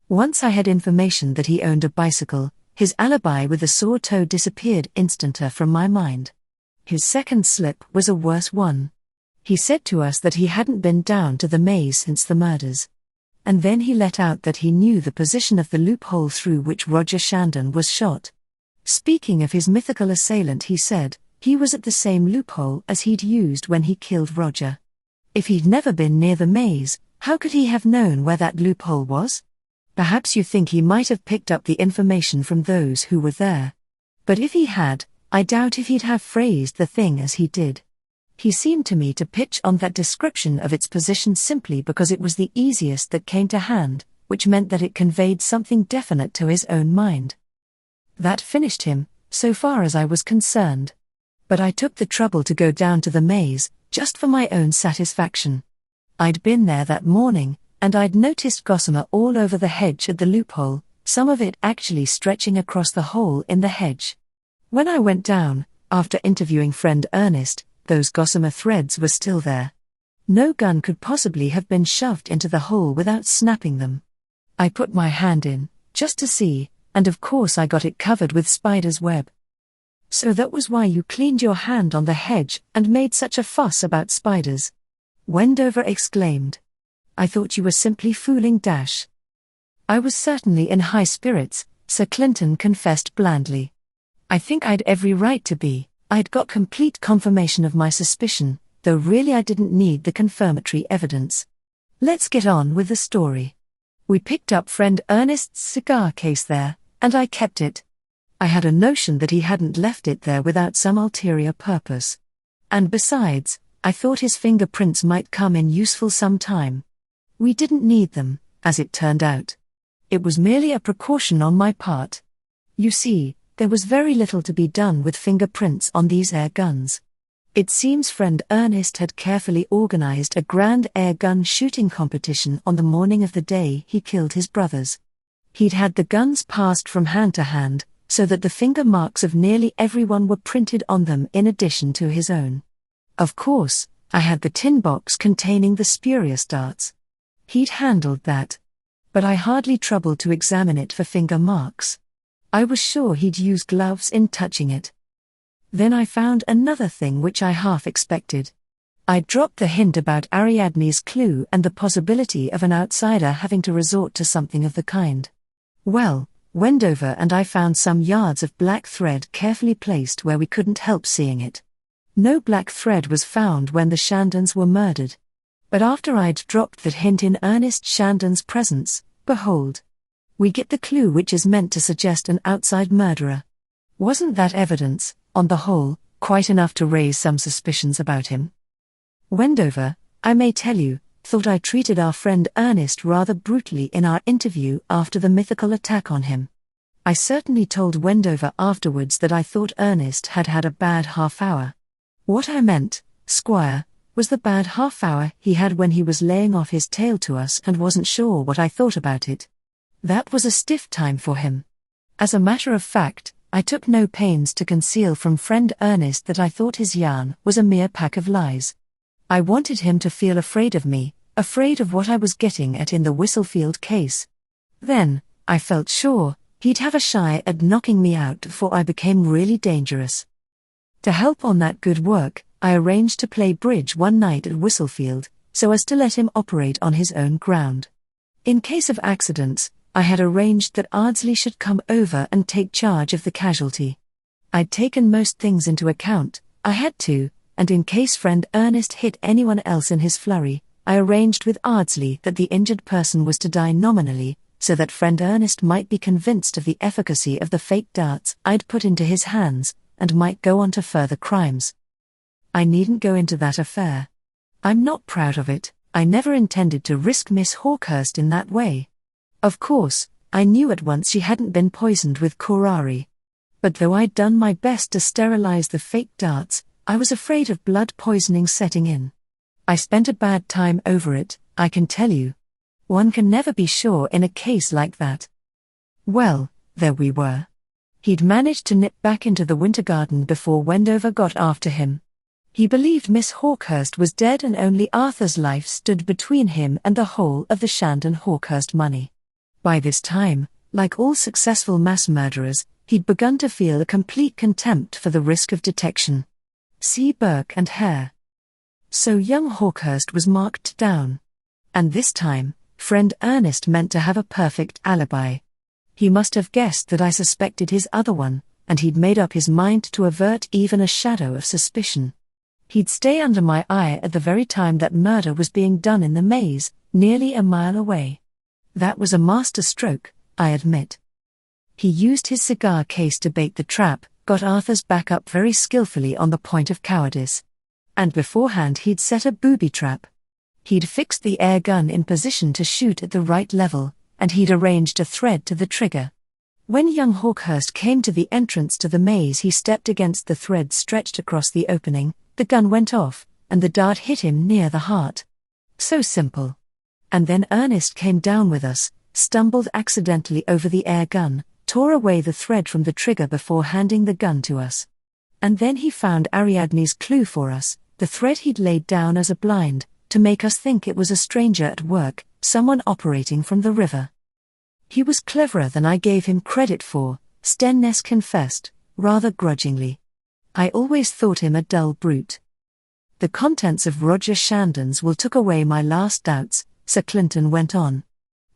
Once I had information that he owned a bicycle, his alibi with the sore toe disappeared instanter from my mind. His second slip was a worse one. He said to us that he hadn't been down to the maze since the murders. And then he let out that he knew the position of the loophole through which Roger Shandon was shot. Speaking of his mythical assailant, he said he was at the same loophole as he'd used when he killed Roger. If he'd never been near the maze, how could he have known where that loophole was? Perhaps you think he might have picked up the information from those who were there. But if he had, I doubt if he'd have phrased the thing as he did. He seemed to me to pitch on that description of its position simply because it was the easiest that came to hand, which meant that it conveyed something definite to his own mind. That finished him, so far as I was concerned. But I took the trouble to go down to the maze, just for my own satisfaction. I'd been there that morning, and I'd noticed gossamer all over the hedge at the loophole, some of it actually stretching across the hole in the hedge. When I went down, after interviewing friend Ernest, those gossamer threads were still there. No gun could possibly have been shoved into the hole without snapping them. I put my hand in, just to see, and of course I got it covered with spider's web. So that was why you cleaned your hand on the hedge and made such a fuss about spiders? Wendover exclaimed. I thought you were simply fooling Dash. I was certainly in high spirits, Sir Clinton confessed blandly. I think I'd every right to be. I'd got complete confirmation of my suspicion, though really I didn't need the confirmatory evidence. Let's get on with the story. We picked up friend Ernest's cigar case there, and I kept it. I had a notion that he hadn't left it there without some ulterior purpose. And besides, I thought his fingerprints might come in useful some time. We didn't need them, as it turned out. It was merely a precaution on my part. You see, there was very little to be done with fingerprints on these air guns. It seems friend Ernest had carefully organized a grand air gun shooting competition on the morning of the day he killed his brothers. He'd had the guns passed from hand to hand, so that the finger marks of nearly everyone were printed on them in addition to his own. Of course, I had the tin box containing the spurious darts. He'd handled that. But I hardly troubled to examine it for finger marks. I was sure he'd used gloves in touching it. Then I found another thing which I half expected. I'd dropped the hint about Ariadne's clue and the possibility of an outsider having to resort to something of the kind. Well, Wendover and I found some yards of black thread carefully placed where we couldn't help seeing it. No black thread was found when the Shandons were murdered. But after I'd dropped that hint in Ernest Shandon's presence, behold, we get the clue which is meant to suggest an outside murderer. Wasn't that evidence, on the whole, quite enough to raise some suspicions about him? Wendover, I may tell you, thought I treated our friend Ernest rather brutally in our interview after the mythical attack on him. I certainly told Wendover afterwards that I thought Ernest had had a bad half-hour. What I meant, Squire, was the bad half-hour he had when he was laying off his tale to us and wasn't sure what I thought about it. That was a stiff time for him. As a matter of fact, I took no pains to conceal from friend Ernest that I thought his yarn was a mere pack of lies. I wanted him to feel afraid of me, afraid of what I was getting at in the Whistlefield case. Then, I felt sure, he'd have a shy at knocking me out before I became really dangerous. To help on that good work, I arranged to play bridge one night at Whistlefield, so as to let him operate on his own ground. In case of accidents, I had arranged that Ardsley should come over and take charge of the casualty. I'd taken most things into account, I had to, and in case friend Ernest hit anyone else in his flurry, I arranged with Ardsley that the injured person was to die nominally, so that friend Ernest might be convinced of the efficacy of the fake darts I'd put into his hands, and might go on to further crimes. I needn't go into that affair. I'm not proud of it. I never intended to risk Miss Hawkhurst in that way. Of course, I knew at once she hadn't been poisoned with curare. But though I'd done my best to sterilize the fake darts, I was afraid of blood poisoning setting in. I spent a bad time over it, I can tell you. One can never be sure in a case like that. Well, there we were. He'd managed to nip back into the winter garden before Wendover got after him. He believed Miss Hawkhurst was dead and only Arthur's life stood between him and the whole of the Shandon Hawkhurst money. By this time, like all successful mass murderers, he'd begun to feel a complete contempt for the risk of detection. See Burke and Hare. So young Hawkhurst was marked down. And this time, friend Ernest meant to have a perfect alibi. He must have guessed that I suspected his other one, and he'd made up his mind to avert even a shadow of suspicion. He'd stay under my eye at the very time that murder was being done in the maze, nearly a mile away. That was a master stroke, I admit. He used his cigar case to bait the trap, got Arthur's back up very skillfully on the point of cowardice. And beforehand he'd set a booby trap. He'd fixed the air gun in position to shoot at the right level, and he'd arranged a thread to the trigger. When young Hawkhurst came to the entrance to the maze, he stepped against the thread stretched across the opening, the gun went off, and the dart hit him near the heart. So simple. And then Ernest came down with us, stumbled accidentally over the air gun, tore away the thread from the trigger before handing the gun to us. And then he found Ariadne's clue for us, the thread he'd laid down as a blind, to make us think it was a stranger at work, someone operating from the river. He was cleverer than I gave him credit for, Stennes confessed, rather grudgingly. I always thought him a dull brute. The contents of Roger Shandon's will took away my last doubts, Sir Clinton went on.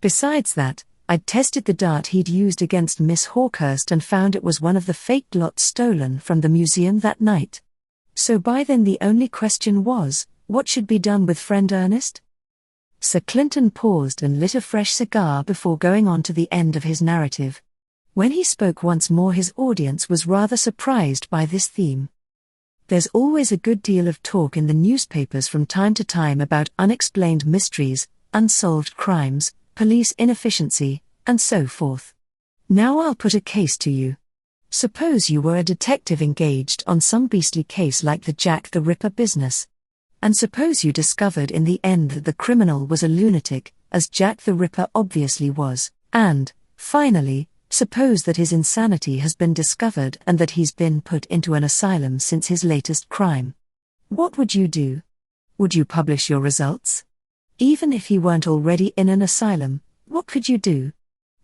Besides that, I'd tested the dart he'd used against Miss Hawkhurst and found it was one of the faked lots stolen from the museum that night. So by then the only question was, what should be done with friend Ernest? Sir Clinton paused and lit a fresh cigar before going on to the end of his narrative. When he spoke once more, his audience was rather surprised by this theme. There's always a good deal of talk in the newspapers from time to time about unexplained mysteries, unsolved crimes, police inefficiency, and so forth. Now I'll put a case to you. Suppose you were a detective engaged on some beastly case like the Jack the Ripper business. And suppose you discovered in the end that the criminal was a lunatic, as Jack the Ripper obviously was, and, finally, suppose that his insanity has been discovered and that he's been put into an asylum since his latest crime. What would you do? Would you publish your results? Even if he weren't already in an asylum, what could you do?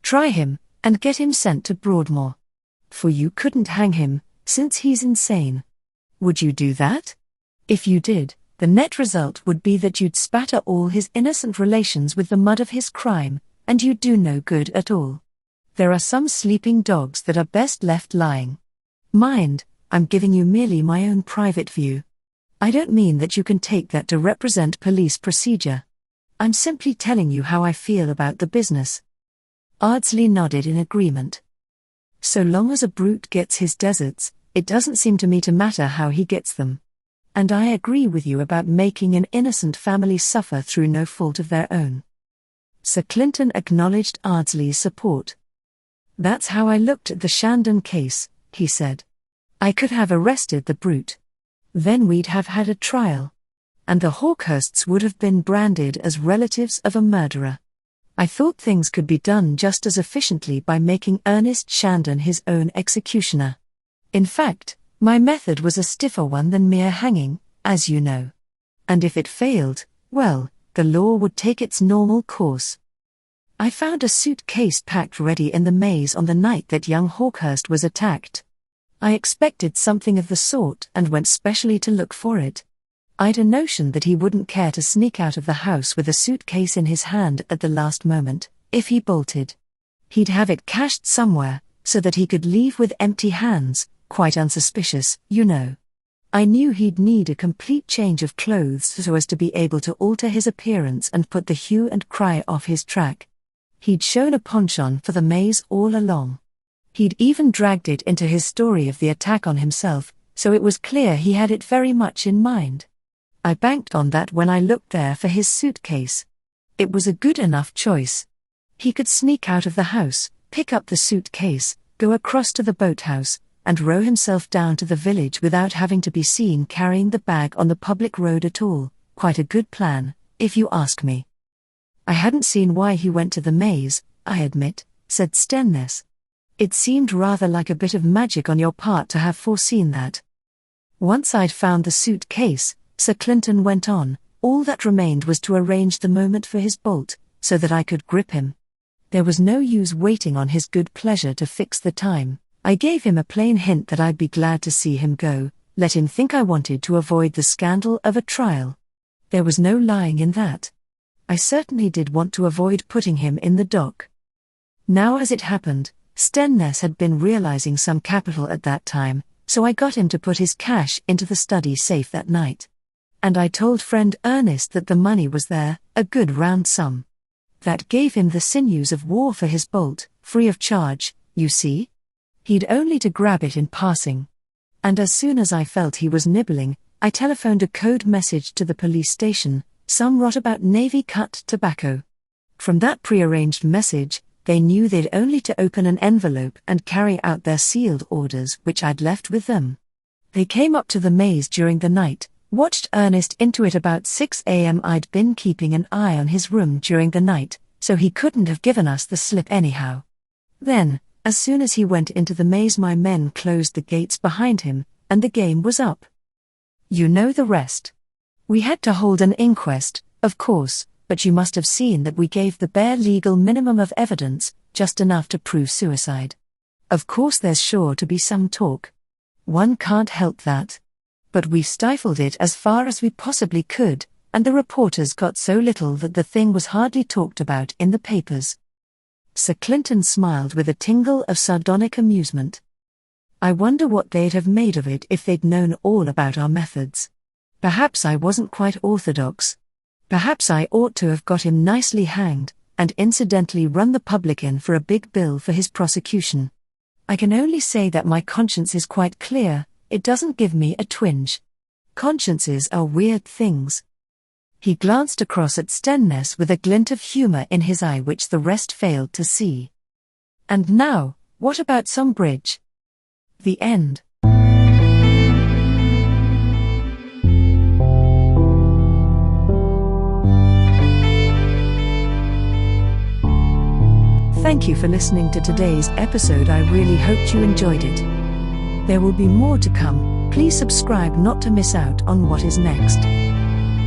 Try him, and get him sent to Broadmoor. For you couldn't hang him, since he's insane. Would you do that? If you did, the net result would be that you'd spatter all his innocent relations with the mud of his crime, and you'd do no good at all. There are some sleeping dogs that are best left lying. Mind, I'm giving you merely my own private view. I don't mean that you can take that to represent police procedure. I'm simply telling you how I feel about the business. Ardsley nodded in agreement. So long as a brute gets his deserts, it doesn't seem to me to matter how he gets them. And I agree with you about making an innocent family suffer through no fault of their own. Sir Clinton acknowledged Ardsley's support. That's how I looked at the Shandon case, he said. I could have arrested the brute. Then we'd have had a trial. And the Hawkhursts would have been branded as relatives of a murderer. I thought things could be done just as efficiently by making Ernest Shandon his own executioner. In fact, my method was a stiffer one than mere hanging, as you know. And if it failed, well, the law would take its normal course. I found a suitcase packed ready in the maze on the night that young Hawkhurst was attacked. I expected something of the sort and went specially to look for it. I'd a notion that he wouldn't care to sneak out of the house with a suitcase in his hand at the last moment, if he bolted. He'd have it cached somewhere, so that he could leave with empty hands, quite unsuspicious, you know. I knew he'd need a complete change of clothes so as to be able to alter his appearance and put the hue and cry off his track. He'd shown a penchant for the maze all along. He'd even dragged it into his story of the attack on himself, so it was clear he had it very much in mind. I banked on that when I looked there for his suitcase. It was a good enough choice. He could sneak out of the house, pick up the suitcase, go across to the boathouse, and row himself down to the village without having to be seen carrying the bag on the public road at all. Quite a good plan, if you ask me. I hadn't seen why he went to the maze, I admit, said Stenness. It seemed rather like a bit of magic on your part to have foreseen that. Once I'd found the suitcase, Sir Clinton went on, all that remained was to arrange the moment for his bolt, so that I could grip him. There was no use waiting on his good pleasure to fix the time. I gave him a plain hint that I'd be glad to see him go, let him think I wanted to avoid the scandal of a trial. There was no lying in that. I certainly did want to avoid putting him in the dock. Now as it happened, Stenness had been realizing some capital at that time, so I got him to put his cash into the study safe that night. And I told friend Ernest that the money was there, a good round sum. That gave him the sinews of war for his bolt, free of charge, you see? He'd only to grab it in passing. And as soon as I felt he was nibbling, I telephoned a code message to the police station, some rot about Navy cut tobacco. From that prearranged message, they knew they'd only to open an envelope and carry out their sealed orders which I'd left with them. They came up to the maze during the night, watched Ernest into it about 6 a.m. I'd been keeping an eye on his room during the night, so he couldn't have given us the slip anyhow. Then, as soon as he went into the maze, my men closed the gates behind him, and the game was up. You know the rest. We had to hold an inquest, of course, but you must have seen that we gave the bare legal minimum of evidence, just enough to prove suicide. Of course there's sure to be some talk. One can't help that. But we stifled it as far as we possibly could, and the reporters got so little that the thing was hardly talked about in the papers. Sir Clinton smiled with a tingle of sardonic amusement. I wonder what they'd have made of it if they'd known all about our methods. Perhaps I wasn't quite orthodox. Perhaps I ought to have got him nicely hanged, and incidentally run the public in for a big bill for his prosecution. I can only say that my conscience is quite clear, it doesn't give me a twinge. Consciences are weird things. He glanced across at Stenness with a glint of humour in his eye which the rest failed to see. And now, what about some bridge? The end. Thank you for listening to today's episode. I really hoped you enjoyed it. There will be more to come. Please subscribe not to miss out on what is next.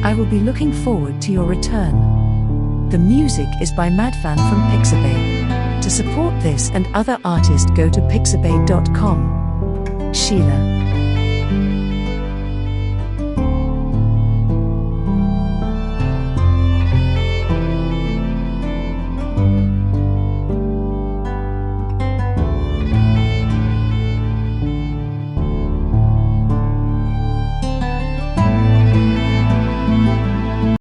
I will be looking forward to your return. The music is by Madfan from Pixabay. To support this and other artists, go to pixabay.com. Sheila.